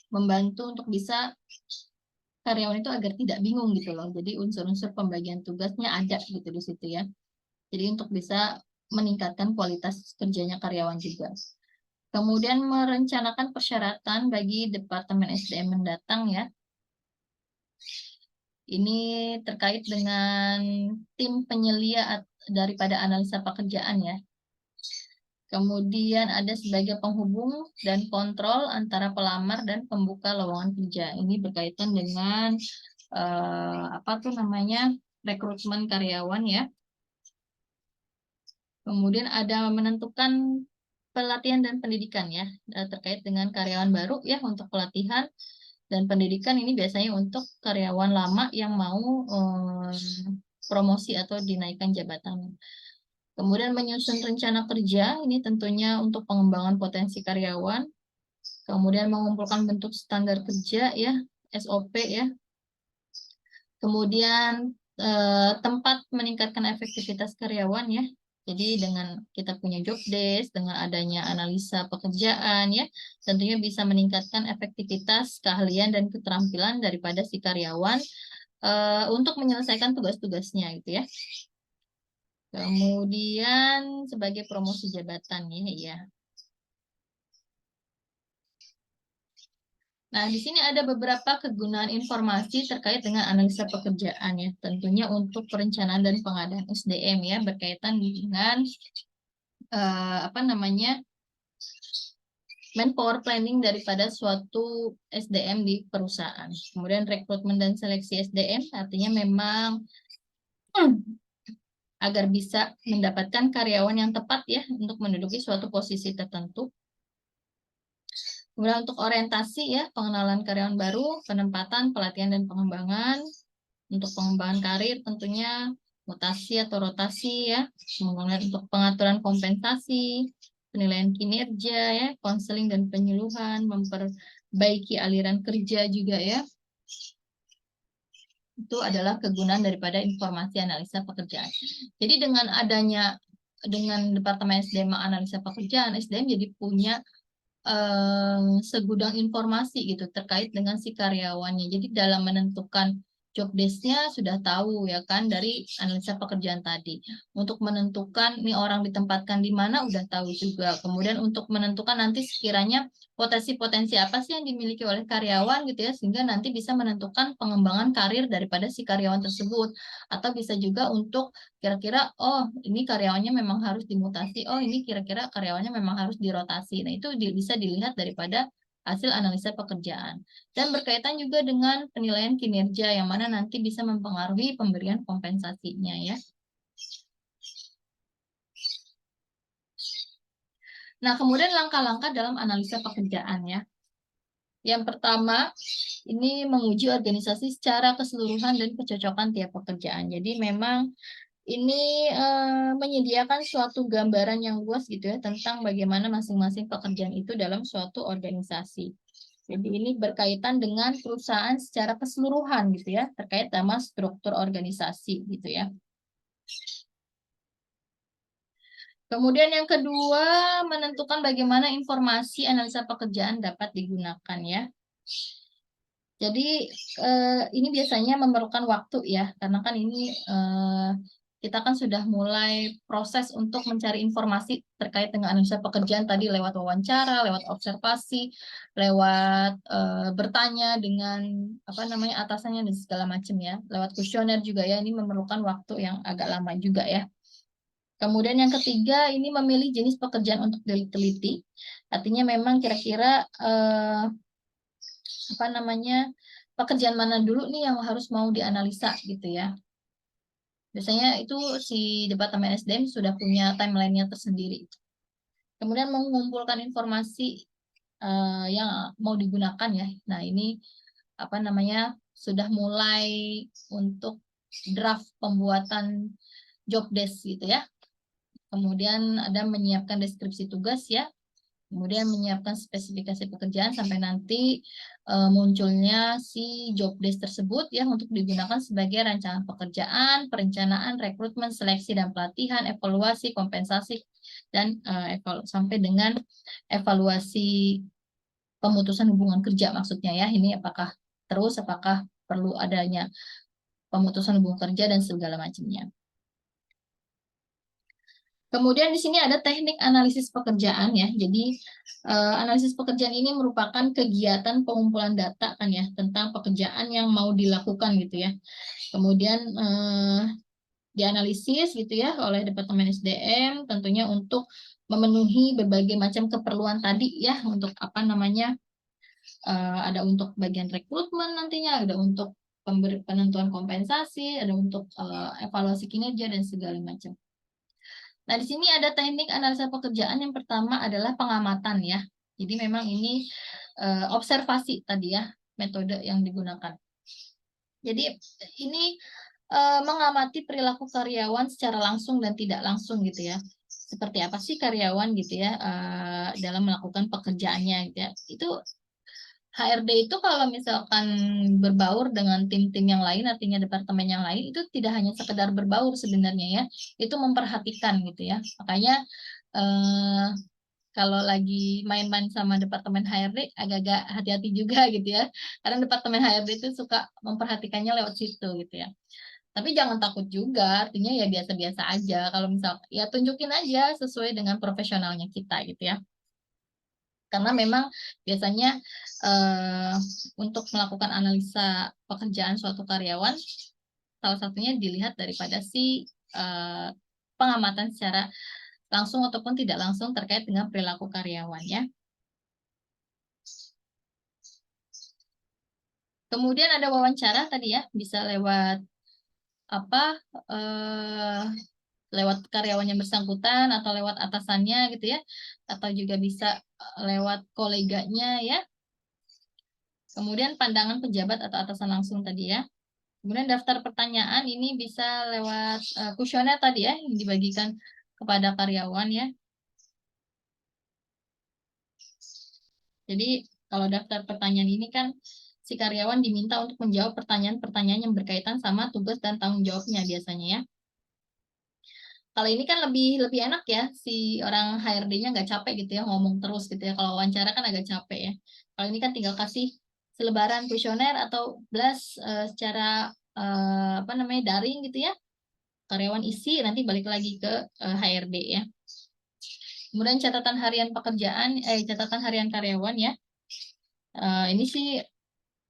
membantu untuk bisa karyawan itu agar tidak bingung gitu loh. Jadi unsur-unsur pembagian tugasnya ada gitu di situ ya. Jadi untuk bisa meningkatkan kualitas kerjanya karyawan juga. Kemudian merencanakan persyaratan bagi Departemen SDM mendatang ya. Ini terkait dengan tim penyelia daripada analisa pekerjaan ya. Kemudian ada sebagai penghubung dan kontrol antara pelamar dan pembuka lowongan kerja. Ini berkaitan dengan rekrutmen karyawan ya. Kemudian ada menentukan pelatihan dan pendidikan ya terkait dengan karyawan baru ya untuk pelatihan dan pendidikan ini biasanya untuk karyawan lama yang mau promosi atau dinaikkan jabatan. Kemudian menyusun rencana kerja, ini tentunya untuk pengembangan potensi karyawan. Kemudian mengumpulkan bentuk standar kerja ya, SOP ya. Kemudian tempat meningkatkan efektivitas karyawan ya. Jadi dengan kita punya job desk, dengan adanya analisa pekerjaan ya, tentunya bisa meningkatkan efektivitas, keahlian dan keterampilan daripada si karyawan untuk menyelesaikan tugas-tugasnya gitu ya. Kemudian sebagai promosi jabatan ya. Nah, di sini ada beberapa kegunaan informasi terkait dengan analisa pekerjaan ya. Tentunya untuk perencanaan dan pengadaan SDM ya berkaitan dengan manpower planning daripada suatu SDM di perusahaan. Kemudian rekrutmen dan seleksi SDM artinya memang agar bisa mendapatkan karyawan yang tepat ya untuk menduduki suatu posisi tertentu. Kemudian untuk orientasi ya, pengenalan karyawan baru, penempatan, pelatihan dan pengembangan. Untuk pengembangan karir tentunya mutasi atau rotasi ya. Kemudian untuk pengaturan kompensasi, penilaian kinerja ya, konseling dan penyuluhan, memperbaiki aliran kerja juga ya. Itu adalah kegunaan daripada informasi analisa pekerjaan. Jadi dengan Departemen SDM analisa pekerjaan, SDM jadi punya segudang informasi gitu terkait dengan si karyawannya. Jadi dalam menentukan job desk-nya sudah tahu ya kan dari analisa pekerjaan tadi. Untuk menentukan nih orang ditempatkan di mana udah tahu juga. Kemudian untuk menentukan nanti sekiranya potensi-potensi apa sih yang dimiliki oleh karyawan gitu ya sehingga nanti bisa menentukan pengembangan karir daripada si karyawan tersebut. Atau bisa juga untuk kira-kira oh ini karyawannya memang harus dimutasi, oh ini kira-kira karyawannya memang harus dirotasi. Nah itu bisa dilihat daripada hasil analisa pekerjaan. Dan berkaitan juga dengan penilaian kinerja yang mana nanti bisa mempengaruhi pemberian kompensasinya ya. Nah kemudian langkah-langkah dalam analisa pekerjaan ya. Yang pertama, ini menguji organisasi secara keseluruhan dan kecocokan tiap pekerjaan. Jadi memang ini menyediakan suatu gambaran yang luas gitu ya tentang bagaimana masing-masing pekerjaan itu dalam suatu organisasi. Jadi ini berkaitan dengan perusahaan secara keseluruhan gitu ya, terkait sama struktur organisasi gitu ya. Kemudian yang kedua, menentukan bagaimana informasi analisa pekerjaan dapat digunakan ya. Jadi ini biasanya memerlukan waktu ya, karena kan ini kita kan sudah mulai proses untuk mencari informasi terkait dengan analisa pekerjaan tadi lewat wawancara, lewat observasi, lewat bertanya dengan atasannya dan segala macam ya, lewat kuesioner juga ya. Ini memerlukan waktu yang agak lama juga ya. Kemudian yang ketiga, ini memilih jenis pekerjaan untuk diteliti. Artinya memang kira-kira pekerjaan mana dulu nih yang harus mau dianalisa gitu ya. Biasanya itu si Departemen SDM sudah punya timeline-nya tersendiri. Kemudian mengumpulkan informasi yang mau digunakan ya. Nah, ini sudah mulai untuk draft pembuatan job desk gitu ya. Kemudian ada menyiapkan deskripsi tugas ya. Kemudian menyiapkan spesifikasi pekerjaan sampai nanti munculnya si job desk tersebut ya untuk digunakan sebagai rancangan pekerjaan, perencanaan, rekrutmen, seleksi dan pelatihan, evaluasi, kompensasi dan sampai dengan evaluasi pemutusan hubungan kerja maksudnya ya. Ini apakah perlu adanya pemutusan hubungan kerja dan segala macamnya. Kemudian di sini ada teknik analisis pekerjaan ya. Jadi analisis pekerjaan ini merupakan kegiatan pengumpulan data kan ya tentang pekerjaan yang mau dilakukan gitu ya. Kemudian dianalisis gitu ya oleh Departemen SDM tentunya untuk memenuhi berbagai macam keperluan tadi ya untuk ada untuk bagian rekrutmen nantinya, ada untuk penentuan kompensasi, ada untuk evaluasi kinerja dan segala macam. Nah, di sini ada teknik analisa pekerjaan yang pertama adalah pengamatan ya. Jadi memang ini observasi tadi ya, metode yang digunakan. Jadi ini mengamati perilaku karyawan secara langsung dan tidak langsung gitu ya. Seperti apa sih karyawan gitu ya dalam melakukan pekerjaannya gitu ya. Itu HRD itu kalau misalkan berbaur dengan tim-tim yang lain, artinya departemen yang lain, itu tidak hanya sekedar berbaur sebenarnya ya, itu memperhatikan gitu ya. Makanya kalau lagi main-main sama departemen HRD, agak-agak hati-hati juga gitu ya. Karena departemen HRD itu suka memperhatikannya lewat situ gitu ya. Tapi jangan takut juga, artinya ya biasa-biasa aja. Kalau misal, ya tunjukin aja sesuai dengan profesionalnya kita gitu ya. Karena memang biasanya untuk melakukan analisa pekerjaan suatu karyawan, salah satunya dilihat daripada si pengamatan secara langsung ataupun tidak langsung terkait dengan perilaku karyawan ya. Kemudian ada wawancara tadi ya, bisa lewat lewat karyawan yang bersangkutan atau lewat atasannya gitu ya, atau juga bisa lewat koleganya ya. Kemudian pandangan pejabat atau atasan langsung tadi ya. Kemudian daftar pertanyaan ini bisa lewat kuesioner tadi ya, yang dibagikan kepada karyawan ya. Jadi kalau daftar pertanyaan ini kan si karyawan diminta untuk menjawab pertanyaan-pertanyaan yang berkaitan sama tugas dan tanggung jawabnya biasanya ya. Kalau ini kan lebih enak ya, si orang HRD-nya nggak capek gitu ya, ngomong terus gitu ya. Kalau wawancara kan agak capek ya. Kalau ini kan tinggal kasih selebaran kuesioner atau blast secara daring gitu ya. Karyawan isi, nanti balik lagi ke HRD ya. Kemudian catatan harian karyawan ya. Ini sih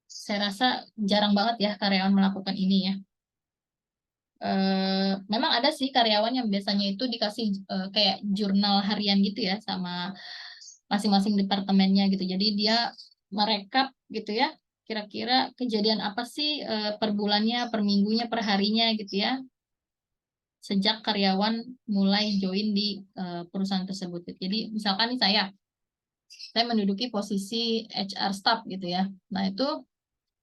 saya rasa jarang banget ya karyawan melakukan ini ya. Memang ada sih karyawan yang biasanya itu dikasih kayak jurnal harian gitu ya sama masing-masing departemennya gitu. Jadi dia merekap gitu ya, kira-kira kejadian apa sih per bulannya, per minggunya, per harinya gitu ya. Sejak karyawan mulai join di perusahaan tersebut. Jadi misalkan nih saya menduduki posisi HR staff gitu ya. Nah, itu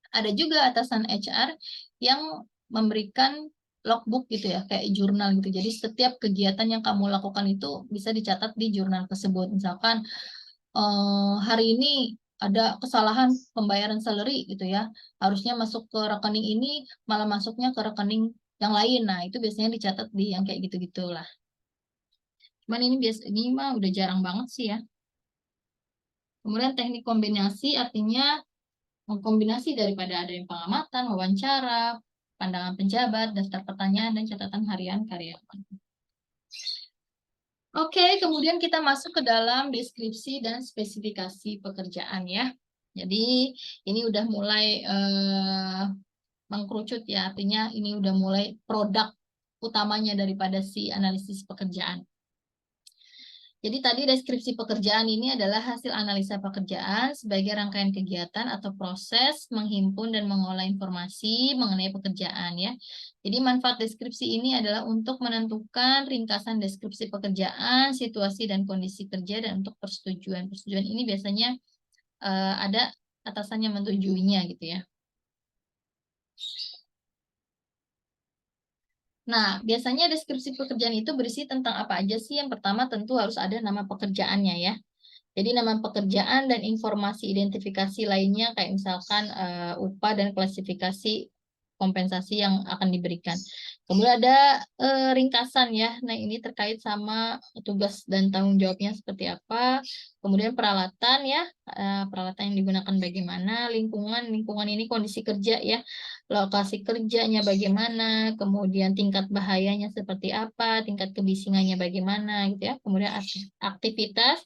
ada juga atasan HR yang memberikan logbook gitu ya, kayak jurnal gitu. Jadi setiap kegiatan yang kamu lakukan itu bisa dicatat di jurnal tersebut. Misalkan hari ini ada kesalahan pembayaran salary gitu ya, harusnya masuk ke rekening ini, malah masuknya ke rekening yang lain. Nah, itu biasanya dicatat di yang kayak gitu-gitulah. Cuman ini mah udah jarang banget sih ya. Kemudian teknik kombinasi artinya mengkombinasi daripada ada yang pengamatan, wawancara, pandangan pejabat, daftar pertanyaan, dan catatan harian karyawan. Oke, kemudian kita masuk ke dalam deskripsi dan spesifikasi pekerjaan ya. Jadi ini udah mulai mengkerucut ya, artinya ini udah mulai produk utamanya daripada si analisis pekerjaan. Jadi tadi deskripsi pekerjaan ini adalah hasil analisa pekerjaan sebagai rangkaian kegiatan atau proses menghimpun dan mengolah informasi mengenai pekerjaan ya. Jadi manfaat deskripsi ini adalah untuk menentukan ringkasan deskripsi pekerjaan, situasi dan kondisi kerja dan untuk persetujuan. Persetujuan ini biasanya ada atasannya menyetujuinya gitu ya. Nah, biasanya deskripsi pekerjaan itu berisi tentang apa aja sih? Yang pertama tentu harus ada nama pekerjaannya ya. Jadi nama pekerjaan dan informasi identifikasi lainnya kayak misalkan upah dan klasifikasi kompensasi yang akan diberikan. Kemudian ada ringkasan ya. Nah, ini terkait sama tugas dan tanggung jawabnya seperti apa. Kemudian peralatan ya, peralatan yang digunakan bagaimana, lingkungan ini kondisi kerja ya, lokasi kerjanya bagaimana, kemudian tingkat bahayanya seperti apa, tingkat kebisingannya bagaimana gitu ya. Kemudian aktivitas.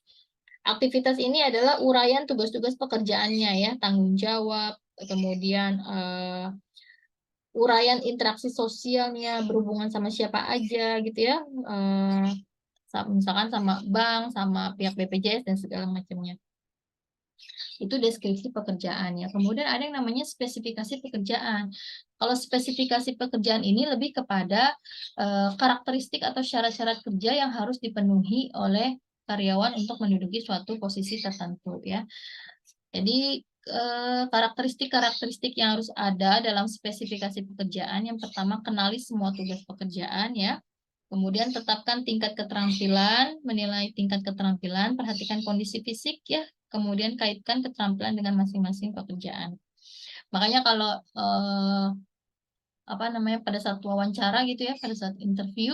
Aktivitas ini adalah uraian tugas-tugas pekerjaannya ya, tanggung jawab, kemudian uraian interaksi sosialnya, berhubungan sama siapa aja gitu ya, misalkan sama bank, sama pihak BPJS dan segala macamnya. Itu deskripsi pekerjaannya. Kemudian ada yang namanya spesifikasi pekerjaan. Kalau spesifikasi pekerjaan ini lebih kepada karakteristik atau syarat-syarat kerja yang harus dipenuhi oleh karyawan untuk menduduki suatu posisi tertentu ya. Jadi karakteristik-karakteristik yang harus ada dalam spesifikasi pekerjaan. Yang pertama, kenali semua tugas pekerjaan ya. Kemudian tetapkan tingkat keterampilan, menilai tingkat keterampilan, perhatikan kondisi fisik ya. Kemudian kaitkan keterampilan dengan masing-masing pekerjaan. Makanya kalau pada saat wawancara gitu ya, pada saat interview,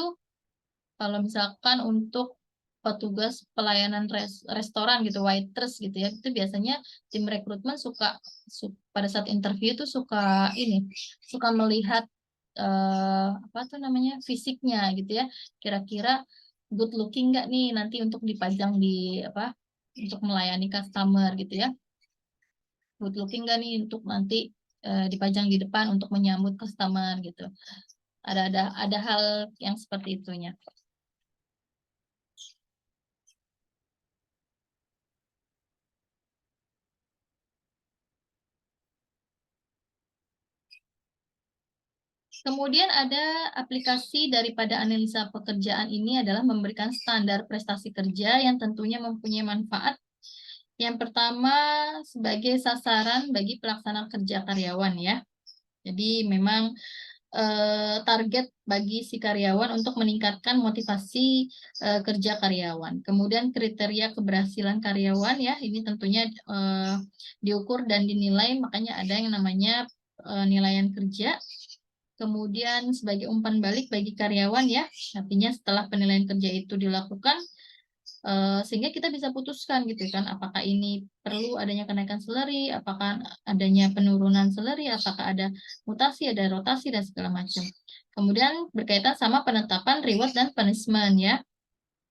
kalau misalkan untuk petugas pelayanan restoran gitu, waitress gitu ya, itu biasanya tim rekrutmen pada saat interview itu suka melihat fisiknya gitu ya, kira-kira good looking nggak nih nanti untuk dipajang untuk melayani customer gitu ya, good looking nggak nih untuk nanti dipajang di depan untuk menyambut customer gitu. Ada hal yang seperti itunya. Kemudian ada aplikasi daripada analisa pekerjaan ini adalah memberikan standar prestasi kerja yang tentunya mempunyai manfaat. Yang pertama sebagai sasaran bagi pelaksana kerja karyawan ya. Jadi memang target bagi si karyawan untuk meningkatkan motivasi kerja karyawan. Kemudian kriteria keberhasilan karyawan ya, ini tentunya diukur dan dinilai, makanya ada yang namanya nilaian kerja. Kemudian sebagai umpan balik bagi karyawan ya, artinya setelah penilaian kerja itu dilakukan, sehingga kita bisa putuskan gitu kan, apakah ini perlu adanya kenaikan salary, apakah adanya penurunan salary, apakah ada mutasi, ada rotasi dan segala macam. Kemudian berkaitan sama penetapan reward dan punishment ya.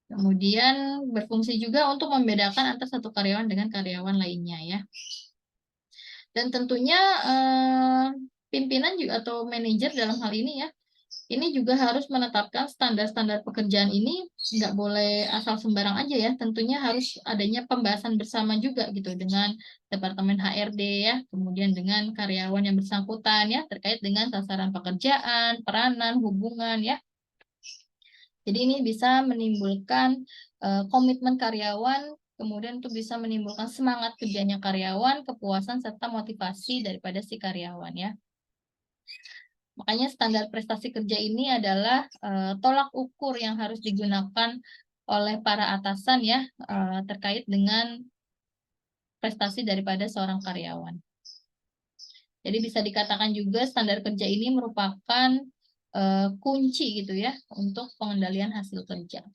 Kemudian berfungsi juga untuk membedakan antara satu karyawan dengan karyawan lainnya ya. Dan tentunya pimpinan juga atau manajer dalam hal ini ya, ini juga harus menetapkan standar-standar pekerjaan ini, nggak boleh asal sembarang aja ya, tentunya harus adanya pembahasan bersama juga gitu dengan Departemen HRD ya, kemudian dengan karyawan yang bersangkutan ya, terkait dengan sasaran pekerjaan, peranan, hubungan ya. Jadi ini bisa menimbulkan komitmen karyawan, kemudian itu bisa menimbulkan semangat kerjanya karyawan, kepuasan serta motivasi daripada si karyawan ya. Makanya standar prestasi kerja ini adalah tolak ukur yang harus digunakan oleh para atasan ya, terkait dengan prestasi daripada seorang karyawan. Jadi bisa dikatakan juga standar kerja ini merupakan kunci gitu ya untuk pengendalian hasil kerja.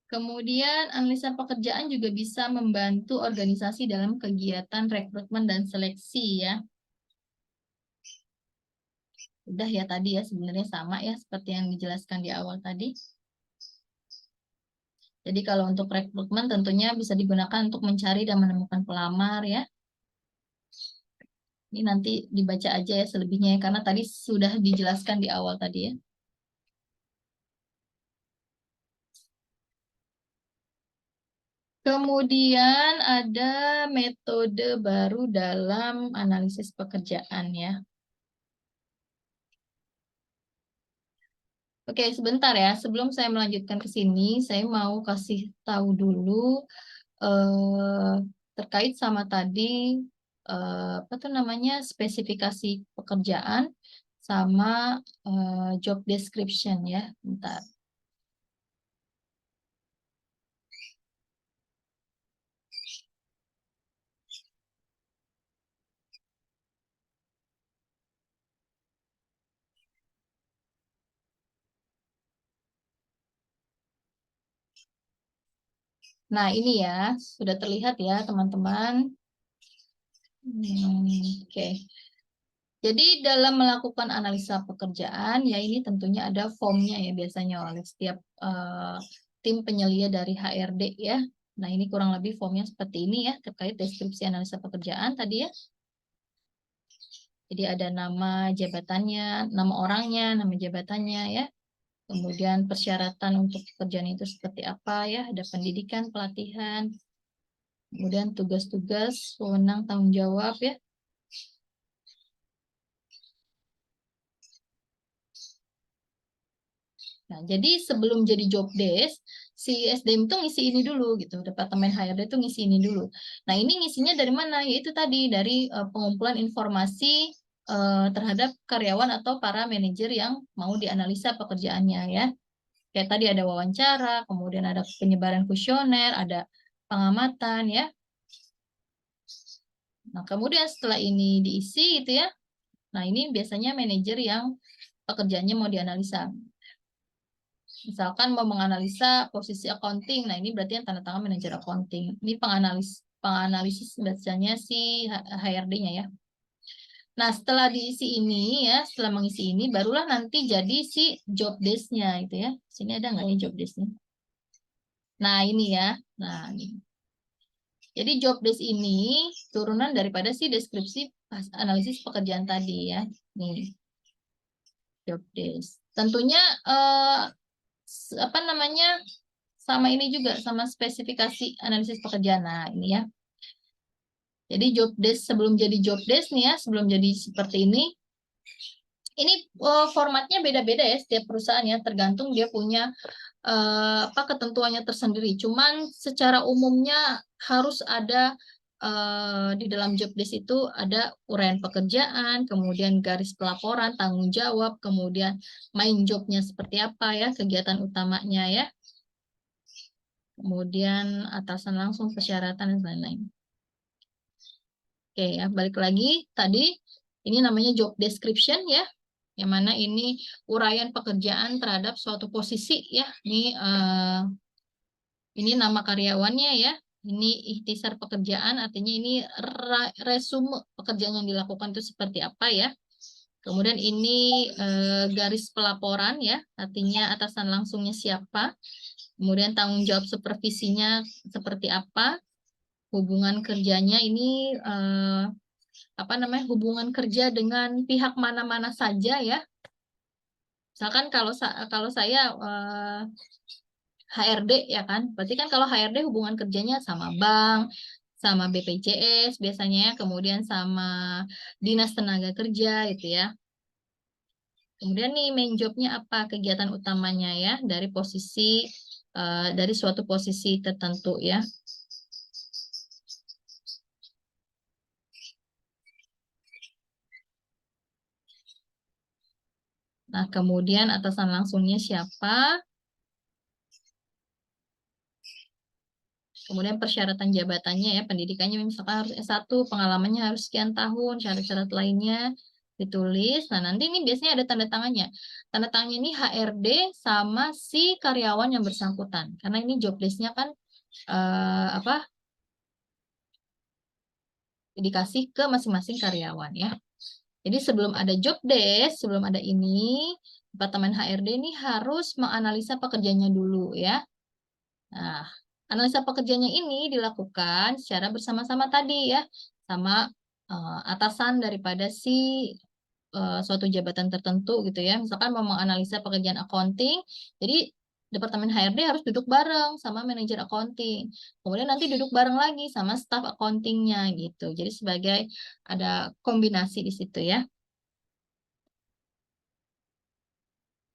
Kemudian analisa pekerjaan juga bisa membantu organisasi dalam kegiatan rekrutmen dan seleksi ya. Udah ya tadi ya, sebenarnya sama ya seperti yang dijelaskan di awal tadi. Jadi kalau untuk rekrutmen tentunya bisa digunakan untuk mencari dan menemukan pelamar ya. Ini nanti dibaca aja ya selebihnya ya, karena tadi sudah dijelaskan di awal tadi ya. Kemudian ada metode baru dalam analisis pekerjaan ya. Oke, sebentar ya. Sebelum saya melanjutkan ke sini, saya mau kasih tahu dulu eh, terkait sama tadi apa tuh namanya spesifikasi pekerjaan sama job description ya. Bentar. Nah, ini ya sudah terlihat ya teman-teman. Oke. Jadi dalam melakukan analisa pekerjaan, ya ini tentunya ada formnya ya biasanya oleh setiap tim penyelia dari HRD ya. Nah ini kurang lebih formnya seperti ini ya terkait deskripsi analisa pekerjaan tadi ya. Jadi ada nama jabatannya, nama orangnya, nama jabatannya ya. Kemudian persyaratan untuk pekerjaan itu seperti apa ya, ada pendidikan, pelatihan, kemudian tugas-tugas, wewenang, tanggung jawab ya. Nah, jadi sebelum jadi job desk, si SDM itu ngisi ini dulu gitu. Departemen HRD itu ngisi ini dulu. Nah, ini ngisinya dari mana? Yaitu tadi dari pengumpulan informasi terhadap karyawan atau para manajer yang mau dianalisa pekerjaannya ya. Kayak tadi ada wawancara, kemudian ada penyebaran kuesioner, ada pengamatan ya. Nah, kemudian setelah ini diisi gitu ya. Nah, ini biasanya manajer yang pekerjaannya mau dianalisa. Misalkan mau menganalisa posisi accounting, nah ini berarti yang tanda tangan manajer accounting. Ini penganalisis bacanya si HRD-nya ya. Nah setelah diisi ini ya, setelah mengisi ini barulah nanti jadi si job desk-nya itu ya. Sini ada nggak ya job desk-nya? Nah ini ya. Nah ini. Jadi job desk ini turunan daripada si deskripsi analisis pekerjaan tadi ya. Nih job desk. Tentunya apa namanya sama ini juga sama spesifikasi analisis pekerjaan. Nah, ini ya. Jadi job desk sebelum jadi job desk nih ya, sebelum jadi seperti ini. Ini formatnya beda-beda ya setiap perusahaan ya, tergantung dia punya apa ketentuannya tersendiri. Cuman secara umumnya harus ada di dalam job desk itu ada uraian pekerjaan, kemudian garis pelaporan, tanggung jawab, kemudian main jobnya seperti apa ya, kegiatan utamanya ya. Kemudian atasan langsung, persyaratan, dan lain-lain. Oke ya, balik lagi tadi, ini namanya job description ya, yang mana ini uraian pekerjaan terhadap suatu posisi ya. Ini nama karyawannya ya, ini ikhtisar pekerjaan, artinya ini resume pekerjaan yang dilakukan itu seperti apa ya. Kemudian ini garis pelaporan ya, artinya atasan langsungnya siapa. Kemudian tanggung jawab supervisinya seperti apa. Hubungan kerjanya ini apa namanya hubungan kerja dengan pihak mana-mana saja ya. Misalkan kalau saya HRD ya kan, berarti kan kalau HRD hubungan kerjanya sama bank, sama BPJS biasanya, kemudian sama dinas tenaga kerja gitu ya. Kemudian nih main jobnya apa, kegiatan utamanya ya dari posisi dari suatu posisi tertentu ya. Nah, kemudian atasan langsungnya siapa? Kemudian persyaratan jabatannya ya, pendidikannya misalkan harus S1, pengalamannya harus sekian tahun, syarat-syarat lainnya ditulis. Nah, nanti ini biasanya ada tanda tangannya. Tanda tangannya ini HRD sama si karyawan yang bersangkutan. Karena ini job desk-nya kan apa? Dikasih ke masing-masing karyawan ya. Jadi sebelum ada job desk, sebelum ada ini, Departemen HRD ini harus menganalisa pekerjaannya dulu ya. Nah, analisa pekerjaannya ini dilakukan secara bersama-sama tadi ya, sama atasan daripada si suatu jabatan tertentu gitu ya. Misalkan mau menganalisa pekerjaan accounting, jadi Departemen HRD harus duduk bareng sama manajer accounting. Kemudian nanti duduk bareng lagi sama staf accountingnya gitu. Jadi sebagai ada kombinasi di situ ya.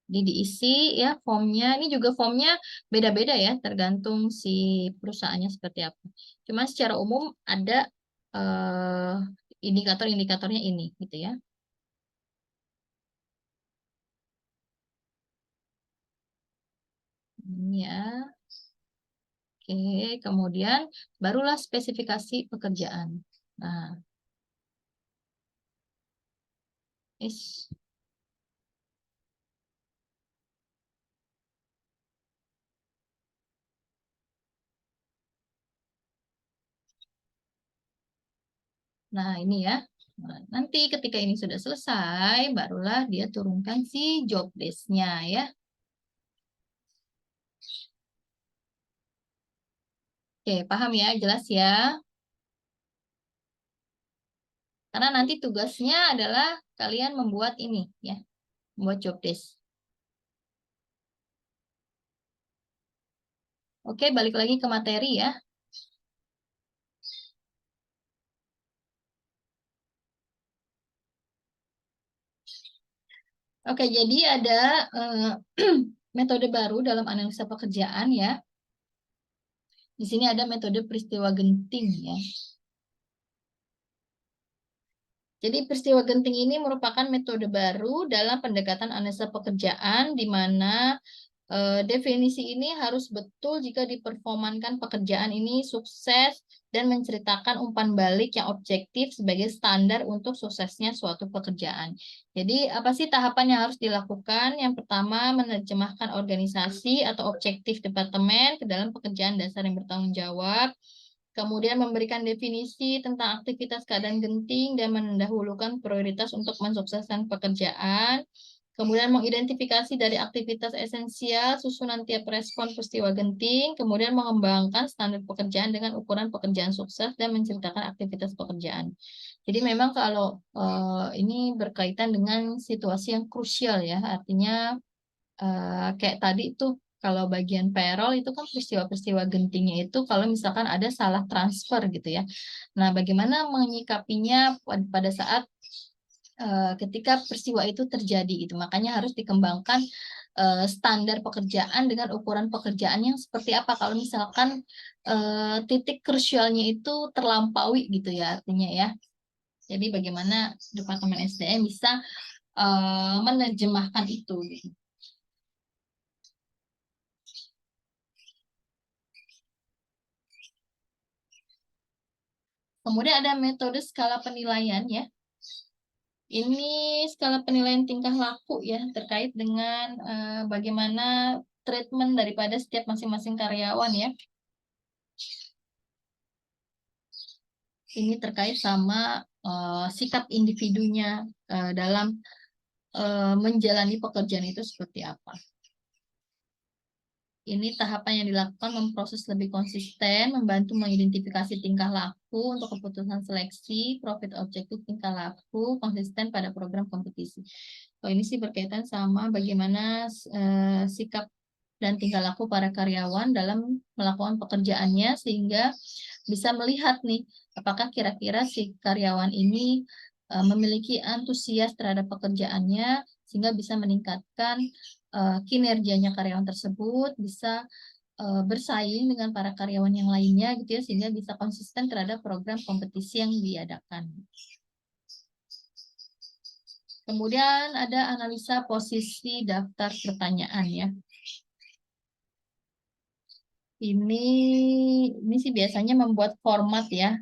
Jadi diisi ya formnya. Ini juga formnya beda-beda ya, tergantung si perusahaannya seperti apa. Cuma secara umum ada eh, indikator-indikatornya ini gitu ya. Ini ya. Oke, kemudian barulah spesifikasi pekerjaan. Nah, is, nah ini ya. Nah, nanti ketika ini sudah selesai, barulah dia turunkan si job desk-nya ya. Oke, paham ya, jelas ya. Karena nanti tugasnya adalah kalian membuat ini ya, membuat job desk. Oke, balik lagi ke materi ya. Oke, jadi ada metode baru dalam analisa pekerjaan ya. Di sini ada metode peristiwa genting ya. Jadi peristiwa genting ini merupakan metode baru dalam pendekatan analisa pekerjaan di mana definisi ini harus betul jika diperformankan pekerjaan ini sukses dan menceritakan umpan balik yang objektif sebagai standar untuk suksesnya suatu pekerjaan. Jadi apa sih tahapan yang harus dilakukan? Yang pertama, menerjemahkan organisasi atau objektif departemen ke dalam pekerjaan dasar yang bertanggung jawab. Kemudian memberikan definisi tentang aktivitas keadaan genting dan mendahulukan prioritas untuk mensukseskan pekerjaan. Kemudian mengidentifikasi dari aktivitas esensial, susunan tiap respon peristiwa genting, kemudian mengembangkan standar pekerjaan dengan ukuran pekerjaan sukses dan menceritakan aktivitas pekerjaan. Jadi memang kalau ini berkaitan dengan situasi yang krusial ya, artinya kayak tadi tuh kalau bagian payroll itu kan peristiwa-peristiwa gentingnya itu kalau misalkan ada salah transfer gitu ya. Nah, bagaimana menyikapinya pada saat ketika peristiwa itu terjadi gitu. Makanya harus dikembangkan standar pekerjaan dengan ukuran pekerjaan yang seperti apa kalau misalkan titik krusialnya itu terlampaui gitu ya artinya ya. Jadi bagaimana Departemen SDM bisa menerjemahkan itu gitu. Kemudian ada metode skala penilaian ya. Ini skala penilaian tingkah laku ya terkait dengan bagaimana treatment daripada setiap masing-masing karyawan ya. Ini terkait sama sikap individunya dalam menjalani pekerjaan itu seperti apa. Ini tahapan yang dilakukan memproses lebih konsisten, membantu mengidentifikasi tingkah laku untuk keputusan seleksi, profit objektif tingkah laku, konsisten pada program kompetisi. Oh, ini sih berkaitan sama bagaimana sikap dan tingkah laku para karyawan dalam melakukan pekerjaannya sehingga bisa melihat nih apakah kira-kira si karyawan ini memiliki antusias terhadap pekerjaannya sehingga bisa meningkatkan kinerjanya karyawan tersebut, bisa bersaing dengan para karyawan yang lainnya gitu ya sehingga bisa konsisten terhadap program kompetisi yang diadakan. Kemudian ada analisa posisi daftar pertanyaan ya. Ini sih biasanya membuat format ya,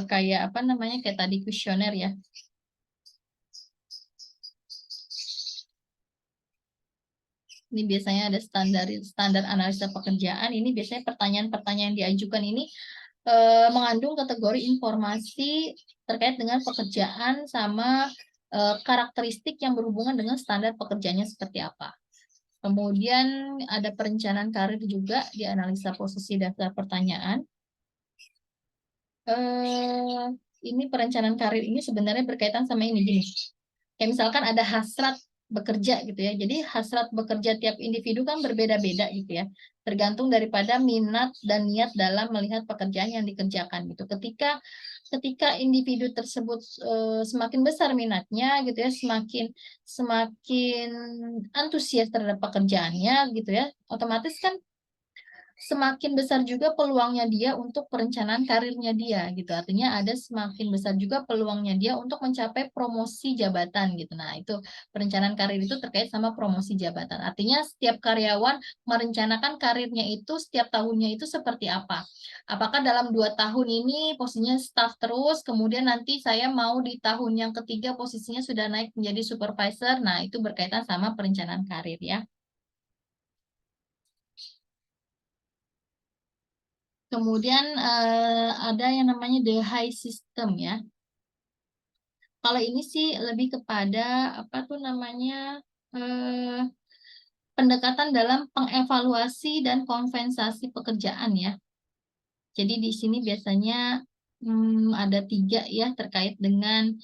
kayak apa namanya kayak tadi kuesioner ya. Ini biasanya ada standar analisa pekerjaan. Ini biasanya pertanyaan-pertanyaan yang diajukan ini mengandung kategori informasi terkait dengan pekerjaan sama karakteristik yang berhubungan dengan standar pekerjaannya seperti apa. Kemudian ada perencanaan karir juga di analisa posisi daftar pertanyaan. Ini perencanaan karir ini sebenarnya berkaitan sama ini gini. Kayak misalkan ada hasrat bekerja gitu ya. Jadi hasrat bekerja tiap individu kan berbeda-beda gitu ya. Tergantung daripada minat dan niat dalam melihat pekerjaan yang dikerjakan gitu. Ketika individu tersebut semakin besar minatnya gitu ya, semakin antusias terhadap pekerjaannya gitu ya, otomatis kan semakin besar juga peluangnya dia untuk perencanaan karirnya dia gitu. Artinya ada semakin besar juga peluangnya dia untuk mencapai promosi jabatan gitu. Nah, itu perencanaan karir itu terkait sama promosi jabatan. Artinya setiap karyawan merencanakan karirnya itu setiap tahunnya itu seperti apa. Apakah dalam 2 tahun ini posisinya staff terus, kemudian nanti saya mau di tahun yang ketiga posisinya sudah naik menjadi supervisor. Nah, itu berkaitan sama perencanaan karir ya. Kemudian ada yang namanya the high system ya. Kalau ini sih lebih kepada apa tuh namanya eh, pendekatan dalam pengevaluasi dan kompensasi pekerjaan ya. Jadi di sini biasanya ada 3 ya terkait dengan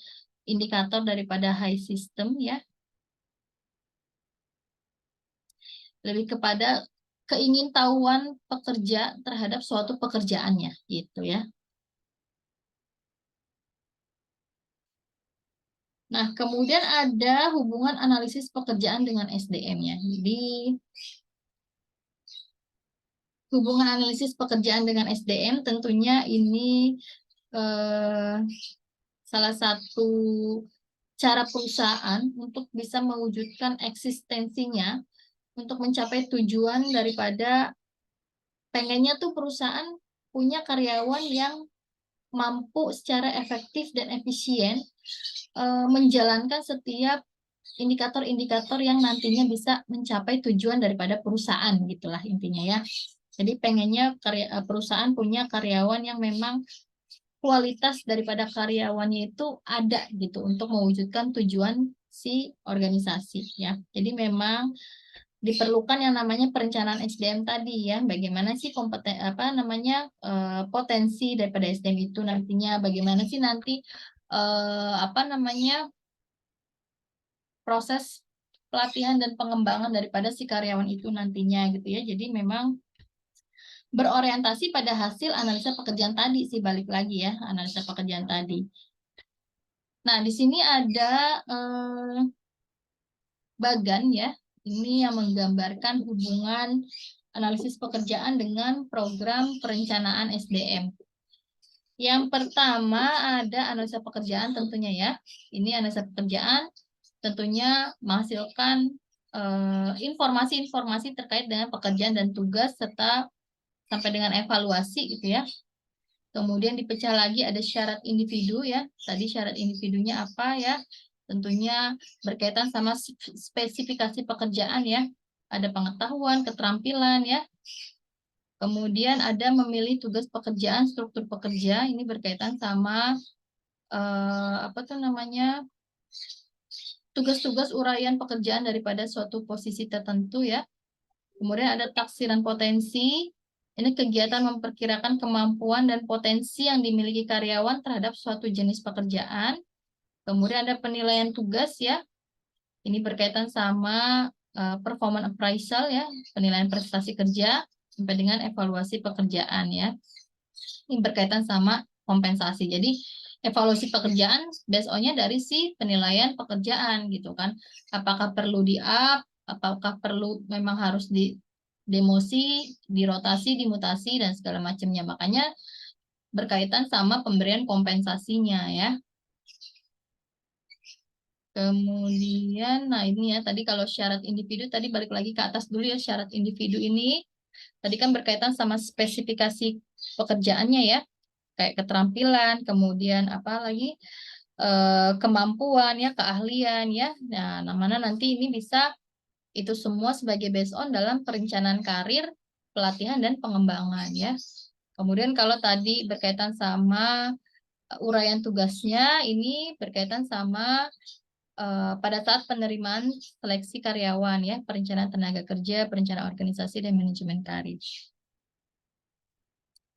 indikator daripada high system ya. Lebih kepada keingintahuan pekerja terhadap suatu pekerjaannya gitu ya. Nah, kemudian ada hubungan analisis pekerjaan dengan SDM-nya. Jadi, hubungan analisis pekerjaan dengan SDM tentunya ini eh, salah satu cara perusahaan untuk bisa mewujudkan eksistensinya untuk mencapai tujuan daripada pengennya tuh perusahaan punya karyawan yang mampu secara efektif dan efisien menjalankan setiap indikator-indikator yang nantinya bisa mencapai tujuan daripada perusahaan gitulah intinya ya. Jadi pengennya perusahaan punya karyawan yang memang kualitas daripada karyawannya itu ada gitu untuk mewujudkan tujuan si organisasi ya. Jadi memang diperlukan yang namanya perencanaan SDM tadi ya. Bagaimana sih potensi daripada SDM itu nantinya, bagaimana sih nanti proses pelatihan dan pengembangan daripada si karyawan itu nantinya gitu ya. Jadi memang berorientasi pada hasil analisa pekerjaan tadi sih, balik lagi ya, analisa pekerjaan tadi. Nah, di sini ada bagan ya. Ini yang menggambarkan hubungan analisis pekerjaan dengan program perencanaan SDM. Yang pertama ada analisa pekerjaan tentunya ya. Ini analisa pekerjaan tentunya menghasilkan informasi-informasi terkait dengan pekerjaan dan tugas serta sampai dengan evaluasi gitu ya. Kemudian dipecah lagi ada syarat individu ya. Tadi syarat individunya apa ya? Tentunya berkaitan sama spesifikasi pekerjaan ya. Ada pengetahuan, keterampilan ya. Kemudian ada memilih tugas pekerjaan, struktur pekerja. Ini berkaitan sama apa tuh namanya? Tugas-tugas uraian pekerjaan daripada suatu posisi tertentu ya. Kemudian ada taksiran potensi. Ini kegiatan memperkirakan kemampuan dan potensi yang dimiliki karyawan terhadap suatu jenis pekerjaan. Kemudian ada penilaian tugas ya. Ini berkaitan sama performance appraisal ya, penilaian prestasi kerja sampai dengan evaluasi pekerjaan ya. Ini berkaitan sama kompensasi. Jadi evaluasi pekerjaan based on-nya dari si penilaian pekerjaan gitu kan. Apakah perlu di-up, apakah perlu memang harus di demosi, dirotasi, dimutasi dan segala macamnya. Makanya berkaitan sama pemberian kompensasinya ya. Kemudian, nah ini ya, tadi kalau syarat individu, tadi balik lagi ke atas dulu ya, syarat individu ini. Tadi kan berkaitan sama spesifikasi pekerjaannya ya, kayak keterampilan, kemudian apa lagi, kemampuan ya, keahlian ya. Nah, mana nanti ini bisa itu semua sebagai based on dalam perencanaan karir, pelatihan, dan pengembangan ya. Kemudian kalau tadi berkaitan sama uraian tugasnya, ini berkaitan sama pada saat penerimaan seleksi karyawan ya, perencanaan tenaga kerja, perencanaan organisasi, dan manajemen karir.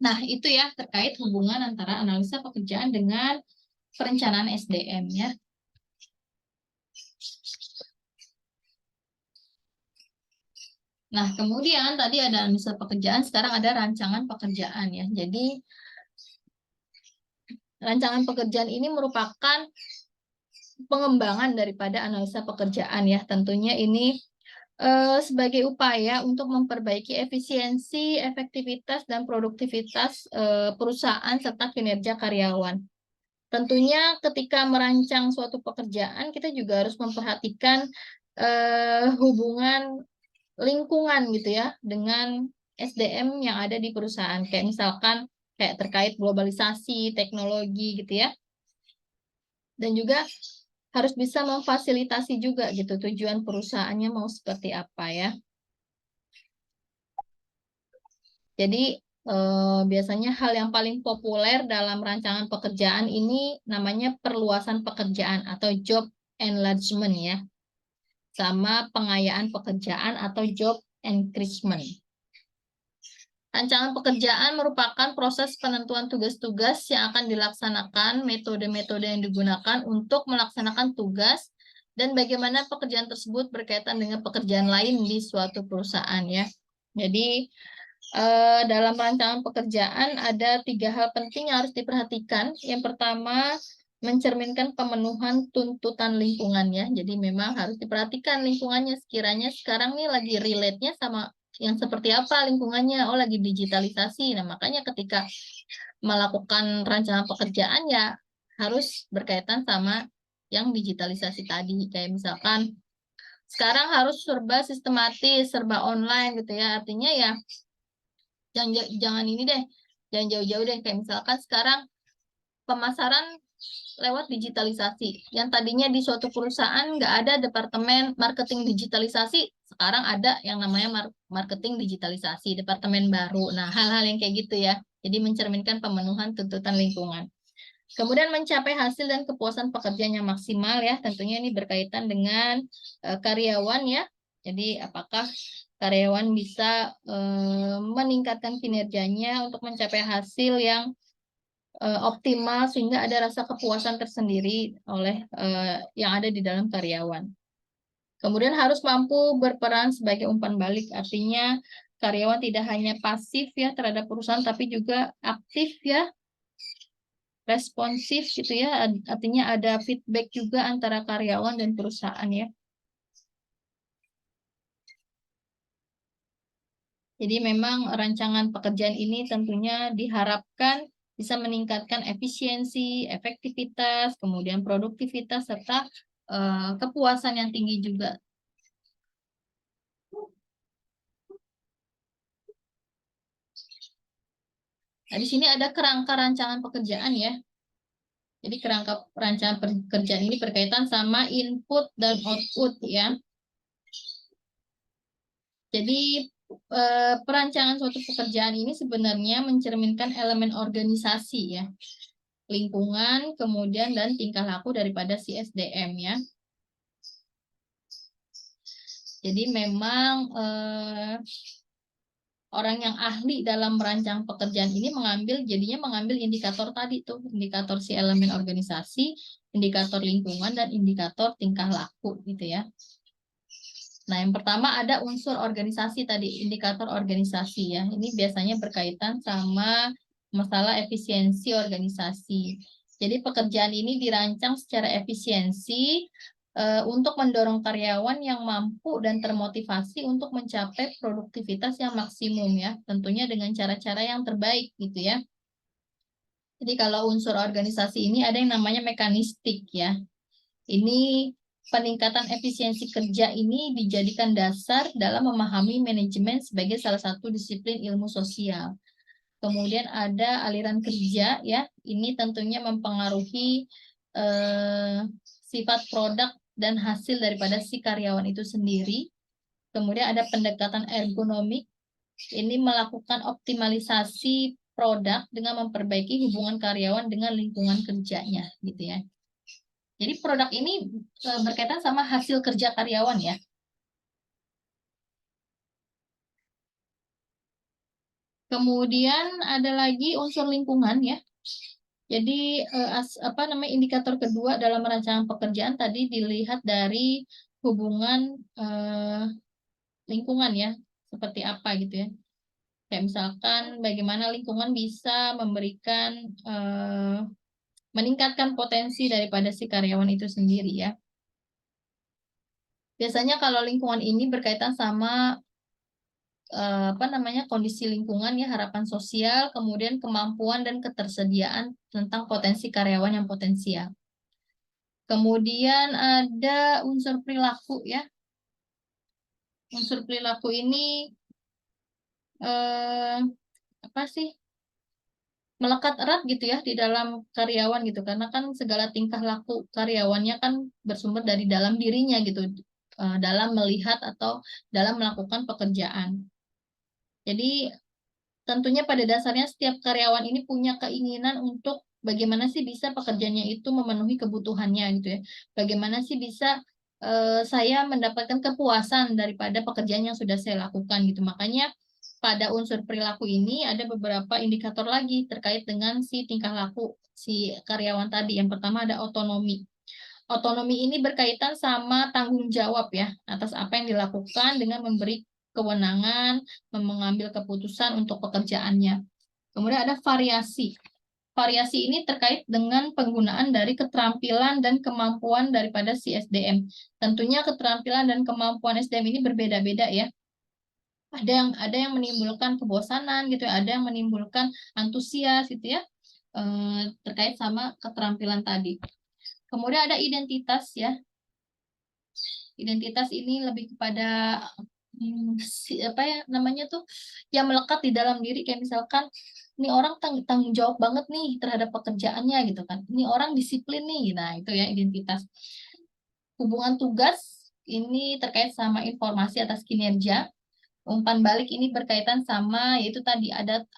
Nah, itu ya terkait hubungan antara analisa pekerjaan dengan perencanaan SDM ya. Nah, kemudian tadi ada analisa pekerjaan, sekarang ada rancangan pekerjaan ya. Jadi, rancangan pekerjaan ini merupakan pengembangan daripada analisa pekerjaan ya. Tentunya ini sebagai upaya untuk memperbaiki efisiensi, efektivitas, dan produktivitas perusahaan serta kinerja karyawan. Tentunya ketika merancang suatu pekerjaan, kita juga harus memperhatikan hubungan lingkungan gitu ya dengan SDM yang ada di perusahaan. Kayak misalkan kayak terkait globalisasi, teknologi gitu ya. Dan juga harus bisa memfasilitasi juga gitu tujuan perusahaannya mau seperti apa ya. Jadi biasanya hal yang paling populer dalam rancangan pekerjaan ini namanya perluasan pekerjaan atau job enlargement ya. Sama pengayaan pekerjaan atau job increasement. Rancangan pekerjaan merupakan proses penentuan tugas-tugas yang akan dilaksanakan, metode-metode yang digunakan untuk melaksanakan tugas, dan bagaimana pekerjaan tersebut berkaitan dengan pekerjaan lain di suatu perusahaan ya. Jadi dalam rancangan pekerjaan ada 3 hal penting yang harus diperhatikan. Yang pertama, mencerminkan pemenuhan tuntutan lingkungan ya. Jadi memang harus diperhatikan lingkungannya, sekiranya sekarang nih lagi relate-nya sama yang seperti apa lingkungannya. Oh, lagi digitalisasi. Nah, makanya ketika melakukan rancangan pekerjaan ya harus berkaitan sama yang digitalisasi tadi. Kayak misalkan sekarang harus serba sistematis, serba online gitu ya. Artinya ya jangan ini deh, jangan jauh-jauh deh. Kayak misalkan sekarang pemasaran lewat digitalisasi. Yang tadinya di suatu perusahaan nggak ada departemen marketing digitalisasi, sekarang ada yang namanya marketing digitalisasi, departemen baru. Nah, hal-hal yang kayak gitu ya. Jadi mencerminkan pemenuhan tuntutan lingkungan. Kemudian mencapai hasil dan kepuasan pekerjaan yang maksimal ya. Tentunya ini berkaitan dengan karyawan ya. Jadi apakah karyawan bisa meningkatkan kinerjanya untuk mencapai hasil yang optimal sehingga ada rasa kepuasan tersendiri oleh yang ada di dalam karyawan. Kemudian harus mampu berperan sebagai umpan balik, artinya karyawan tidak hanya pasif ya terhadap perusahaan, tapi juga aktif ya, responsif gitu ya, artinya ada feedback juga antara karyawan dan perusahaan ya. Jadi memang rancangan pekerjaan ini tentunya diharapkan bisa meningkatkan efisiensi, efektivitas, kemudian produktivitas, serta kepuasan yang tinggi juga. Nah, di sini ada kerangka rancangan pekerjaan ya. Jadi kerangka rancangan pekerjaan ini berkaitan sama input dan output ya. Jadi perancangan suatu pekerjaan ini sebenarnya mencerminkan elemen organisasi ya, lingkungan, kemudian dan tingkah laku daripada si SDM ya. Jadi memang orang yang ahli dalam merancang pekerjaan ini jadinya mengambil indikator tadi tuh, indikator si elemen organisasi, indikator lingkungan, dan indikator tingkah laku gitu ya. Nah, yang pertama ada unsur organisasi tadi, indikator organisasi ya. Ini biasanya berkaitan sama masalah efisiensi organisasi. Jadi pekerjaan ini dirancang secara efisiensi untuk mendorong karyawan yang mampu dan termotivasi untuk mencapai produktivitas yang maksimum ya. Tentunya dengan cara-cara yang terbaik gitu ya. Jadi kalau unsur organisasi ini ada yang namanya mekanistik ya. Ini peningkatan efisiensi kerja ini dijadikan dasar dalam memahami manajemen sebagai salah satu disiplin ilmu sosial. Kemudian ada aliran kerja ya, ini tentunya mempengaruhi sifat produk dan hasil daripada si karyawan itu sendiri. Kemudian ada pendekatan ergonomik, ini melakukan optimalisasi produk dengan memperbaiki hubungan karyawan dengan lingkungan kerjanya gitu ya. Jadi produk ini berkaitan sama hasil kerja karyawan ya. Kemudian ada lagi unsur lingkungan ya. Jadi indikator kedua dalam rancangan pekerjaan tadi dilihat dari hubungan lingkungan ya, seperti apa gitu ya. Kayak misalkan bagaimana lingkungan bisa memberikan meningkatkan potensi daripada si karyawan itu sendiri ya. Biasanya kalau lingkungan ini berkaitan sama kondisi lingkungan ya, harapan sosial, kemudian kemampuan dan ketersediaan tentang potensi karyawan yang potensial. Kemudian ada unsur perilaku ya. Unsur perilaku ini apa sih? Melekat erat gitu ya di dalam karyawan gitu, karena kan segala tingkah laku karyawannya kan bersumber dari dalam dirinya gitu, dalam melihat atau dalam melakukan pekerjaan. Jadi tentunya pada dasarnya setiap karyawan ini punya keinginan untuk bagaimana sih bisa pekerjaannya itu memenuhi kebutuhannya gitu ya. Bagaimana sih bisa saya mendapatkan kepuasan daripada pekerjaan yang sudah saya lakukan gitu. Makanya pada unsur perilaku ini ada beberapa indikator lagi terkait dengan si tingkah laku si karyawan tadi. Yang pertama ada otonomi. Otonomi ini berkaitan sama tanggung jawab ya atas apa yang dilakukan dengan memberi kewenangan, mengambil keputusan untuk pekerjaannya. Kemudian ada variasi. Variasi ini terkait dengan penggunaan dari keterampilan dan kemampuan daripada si SDM. Tentunya keterampilan dan kemampuan SDM ini berbeda-beda ya. Ada yang menimbulkan kebosanan gitu ya, ada yang menimbulkan antusias gitu ya, terkait sama keterampilan tadi. Kemudian ada identitas ya. Identitas ini lebih kepada apa ya namanya tuh, yang melekat di dalam diri, kayak misalkan ini orang tanggung jawab banget nih terhadap pekerjaannya gitu kan. Ini orang disiplin nih. Nah, itu ya identitas. Hubungan tugas ini terkait sama informasi atas kinerja. Umpan balik ini berkaitan sama yaitu tadi ada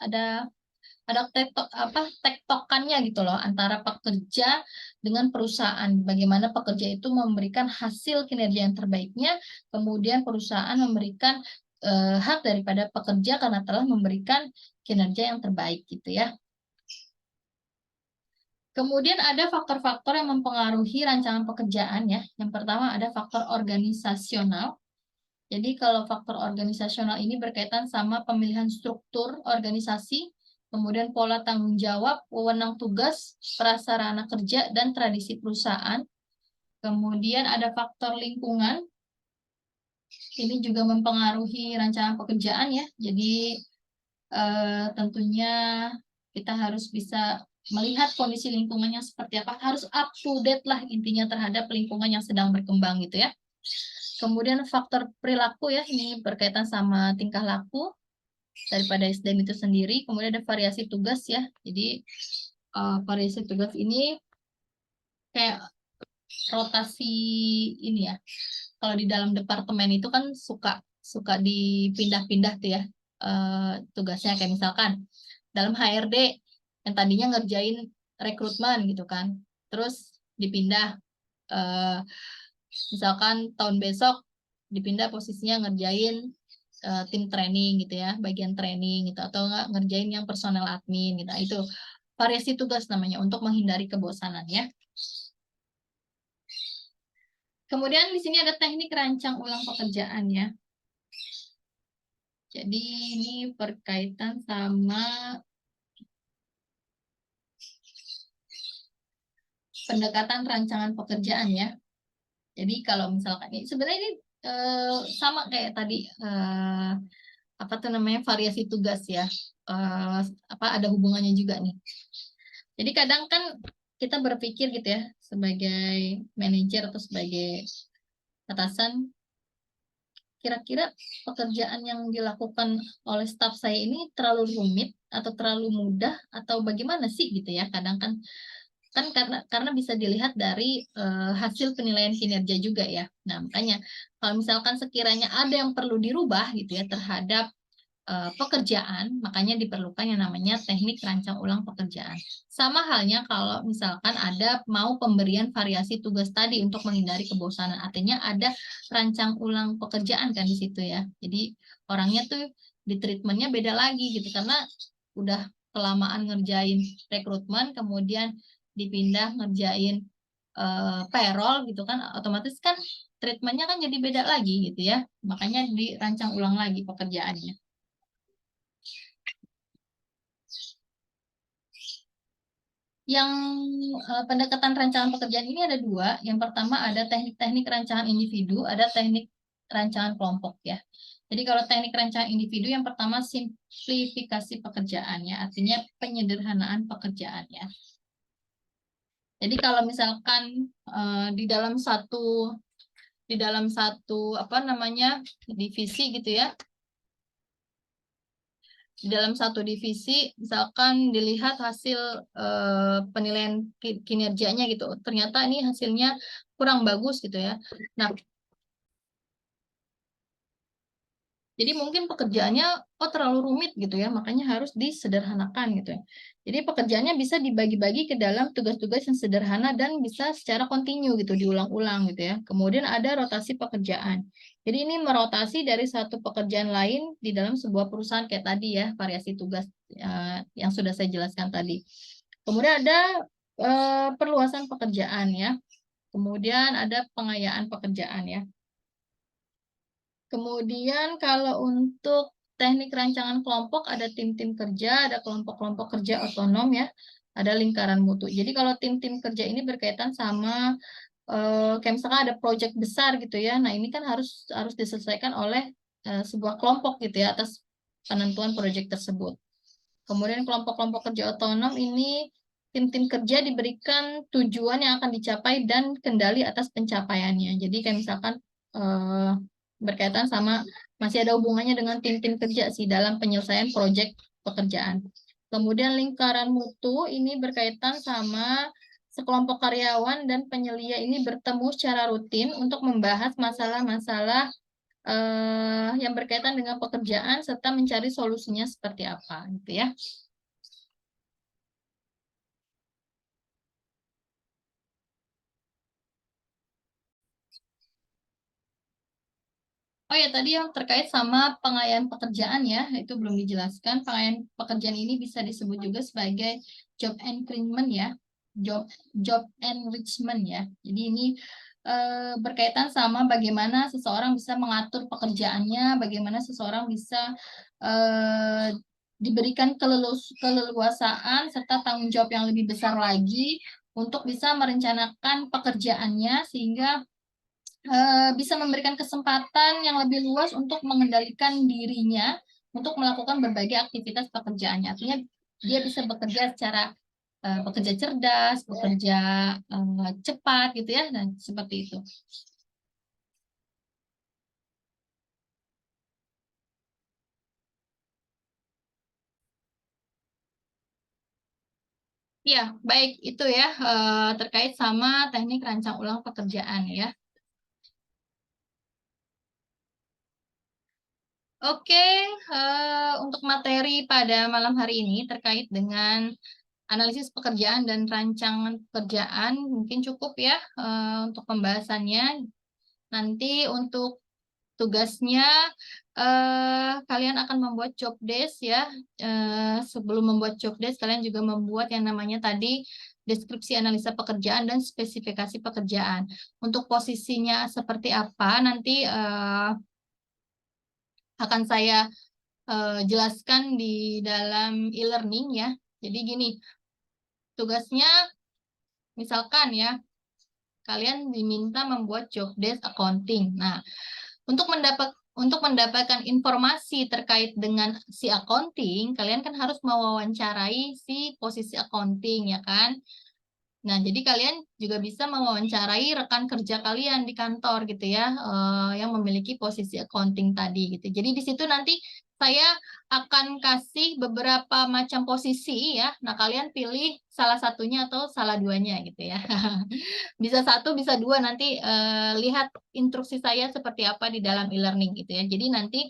tektokannya gitu loh antara pekerja dengan perusahaan. Bagaimana pekerja itu memberikan hasil kinerja yang terbaiknya, kemudian perusahaan memberikan hak daripada pekerja karena telah memberikan kinerja yang terbaik gitu ya. Kemudian ada faktor-faktor yang mempengaruhi rancangan pekerjaan ya. Yang pertama ada faktor organisasional. Jadi kalau faktor organisasional ini berkaitan sama pemilihan struktur organisasi, kemudian pola tanggung jawab, wewenang tugas, prasarana kerja, dan tradisi perusahaan. Kemudian ada faktor lingkungan. Ini juga mempengaruhi rancangan pekerjaan ya. Jadi tentunya kita harus bisa melihat kondisi lingkungannya seperti apa. Harus up to date lah intinya terhadap lingkungan yang sedang berkembang gitu ya. Kemudian faktor perilaku ya, ini berkaitan sama tingkah laku daripada SDM itu sendiri. Kemudian ada variasi tugas ya. Jadi variasi tugas ini kayak rotasi ini ya. Kalau di dalam departemen itu kan suka dipindah-pindah tuh ya tugasnya, kayak misalkan dalam HRD yang tadinya ngerjain rekrutmen gitu kan. Terus dipindah misalkan tahun besok dipindah posisinya ngerjain tim training gitu ya, bagian training gitu, atau enggak ngerjain yang personel admin gitu. Nah, itu variasi tugas namanya untuk menghindari kebosanan ya. Kemudian di sini ada teknik rancang ulang pekerjaan ya. Jadi ini berkaitan sama pendekatan rancangan pekerjaan ya. Jadi kalau misalkan ini sebenarnya ini sama kayak tadi apa tuh namanya variasi tugas ya. Ada hubungannya juga nih. Jadi kadang kan kita berpikir gitu ya sebagai manajer atau sebagai atasan, kira-kira pekerjaan yang dilakukan oleh staf saya ini terlalu rumit atau terlalu mudah atau bagaimana sih gitu ya. Kadang kan karena bisa dilihat dari hasil penilaian kinerja juga ya. Nah, makanya kalau misalkan sekiranya ada yang perlu dirubah gitu ya terhadap pekerjaan, makanya diperlukan yang namanya teknik rancang ulang pekerjaan. Sama halnya kalau misalkan ada mau pemberian variasi tugas tadi untuk menghindari kebosanan, artinya ada rancang ulang pekerjaan kan di situ ya. Jadi orangnya tuh di treatmentnya beda lagi gitu karena udah kelamaan ngerjain rekrutmen, kemudian dipindah ngerjain payroll gitu kan, otomatis kan treatmentnya kan jadi beda lagi gitu ya. Makanya dirancang ulang lagi pekerjaannya. Yang pendekatan rancangan pekerjaan ini ada dua. Yang pertama ada teknik-teknik rancangan individu, ada teknik rancangan kelompok ya. Jadi kalau teknik rancangan individu yang pertama simplifikasi pekerjaannya, artinya penyederhanaan pekerjaannya. Jadi kalau misalkan di dalam satu apa namanya divisi gitu ya, di dalam satu divisi misalkan dilihat hasil penilaian kinerjanya gitu, ternyata ini hasilnya kurang bagus gitu ya. Nah, jadi mungkin pekerjaannya terlalu rumit gitu ya, makanya harus disederhanakan gitu ya. Jadi pekerjaannya bisa dibagi-bagi ke dalam tugas-tugas yang sederhana dan bisa secara kontinu gitu, diulang-ulang gitu ya. Kemudian ada rotasi pekerjaan. Jadi ini merotasi dari satu pekerjaan lain di dalam sebuah perusahaan kayak tadi ya, variasi tugas yang sudah saya jelaskan tadi. Kemudian ada perluasan pekerjaan ya. Kemudian ada pengayaan pekerjaan ya. Kemudian kalau untuk teknik rancangan kelompok ada tim-tim kerja, ada kelompok-kelompok kerja otonom ya, ada lingkaran mutu. Jadi kalau tim-tim kerja ini berkaitan sama kayak misalkan ada proyek besar gitu ya. Nah, ini kan harus diselesaikan oleh sebuah kelompok gitu ya atas penentuan proyek tersebut. Kemudian kelompok-kelompok kerja otonom ini tim-tim kerja diberikan tujuan yang akan dicapai dan kendali atas pencapaiannya. Jadi kayak misalkan berkaitan sama masih ada hubungannya dengan tim-tim kerja sih dalam penyelesaian proyek pekerjaan. Kemudian lingkaran mutu ini berkaitan sama sekelompok karyawan dan penyelia ini bertemu secara rutin untuk membahas masalah-masalah yang berkaitan dengan pekerjaan serta mencari solusinya seperti apa gitu ya. Oh ya, tadi yang terkait sama pengayaan pekerjaan ya, itu belum dijelaskan. Pengayaan pekerjaan ini bisa disebut juga sebagai job enrichment ya, job job enrichment ya. Jadi ini berkaitan sama bagaimana seseorang bisa mengatur pekerjaannya, bagaimana seseorang bisa eh, diberikan keleluasaan serta tanggung jawab yang lebih besar lagi untuk bisa merencanakan pekerjaannya sehingga bisa memberikan kesempatan yang lebih luas untuk mengendalikan dirinya untuk melakukan berbagai aktivitas pekerjaannya. Artinya dia bisa bekerja secara bekerja cerdas, bekerja cepat gitu ya, dan seperti itu. Ya, baik itu ya terkait sama teknik rancang ulang pekerjaan ya. Oke, untuk materi pada malam hari ini terkait dengan analisis pekerjaan dan rancangan pekerjaan mungkin cukup ya untuk pembahasannya. Nanti untuk tugasnya kalian akan membuat job desk ya. Sebelum membuat job desk kalian juga membuat yang namanya tadi deskripsi analisa pekerjaan dan spesifikasi pekerjaan. Untuk posisinya seperti apa nanti akan saya jelaskan di dalam e-learning ya. Jadi gini, tugasnya misalkan ya, kalian diminta membuat job desk accounting. Nah, untuk mendapatkan informasi terkait dengan si accounting, kalian kan harus mewawancarai si posisi accounting ya kan. Nah, jadi kalian juga bisa mewawancarai rekan kerja kalian di kantor gitu ya, yang memiliki posisi accounting tadi gitu. Jadi di situ nanti saya akan kasih beberapa macam posisi ya. Nah, kalian pilih salah satunya atau salah duanya gitu ya. Bisa satu, bisa dua, nanti lihat instruksi saya seperti apa di dalam e-learning gitu ya. Jadi nanti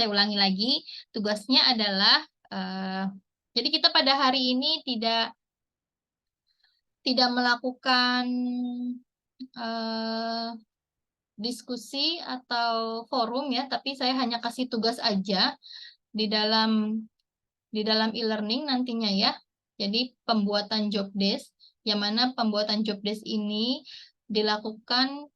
saya ulangi lagi, tugasnya adalah jadi kita pada hari ini tidak melakukan eh, diskusi atau forum ya, tapi saya hanya kasih tugas aja di dalam e-learning nantinya ya. Jadi pembuatan job desk, yang mana pembuatan job desk ini dilakukan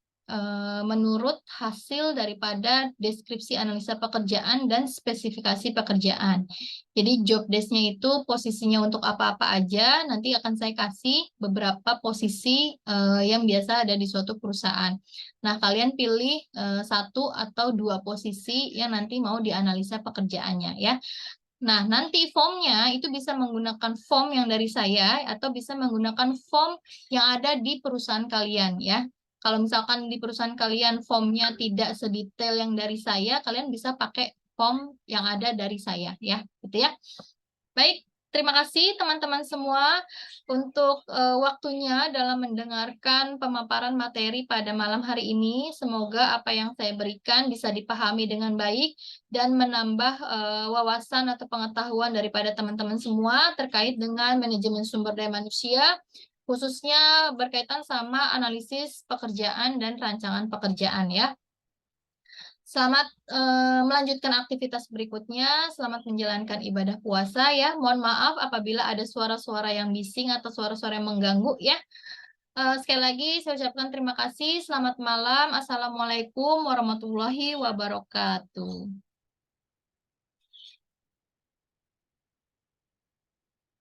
menurut hasil daripada deskripsi analisa pekerjaan dan spesifikasi pekerjaan. Jadi job desk-nya itu posisinya untuk apa-apa aja, nanti akan saya kasih beberapa posisi yang biasa ada di suatu perusahaan. Nah, kalian pilih satu atau dua posisi yang nanti mau dianalisa pekerjaannya ya. Nah, nanti formnya itu bisa menggunakan form yang dari saya atau bisa menggunakan form yang ada di perusahaan kalian ya. Kalau misalkan di perusahaan kalian formnya tidak sedetail yang dari saya, kalian bisa pakai form yang ada dari saya ya, gitu ya. Baik, terima kasih teman-teman semua untuk waktunya dalam mendengarkan pemaparan materi pada malam hari ini. Semoga apa yang saya berikan bisa dipahami dengan baik dan menambah wawasan atau pengetahuan daripada teman-teman semua terkait dengan manajemen sumber daya manusia, khususnya berkaitan sama analisis pekerjaan dan rancangan pekerjaan ya. Selamat melanjutkan aktivitas berikutnya. Selamat menjalankan ibadah puasa ya. Mohon maaf apabila ada suara-suara yang bising atau suara-suara yang mengganggu ya. Sekali lagi saya ucapkan terima kasih. Selamat malam. Assalamualaikum warahmatullahi wabarakatuh.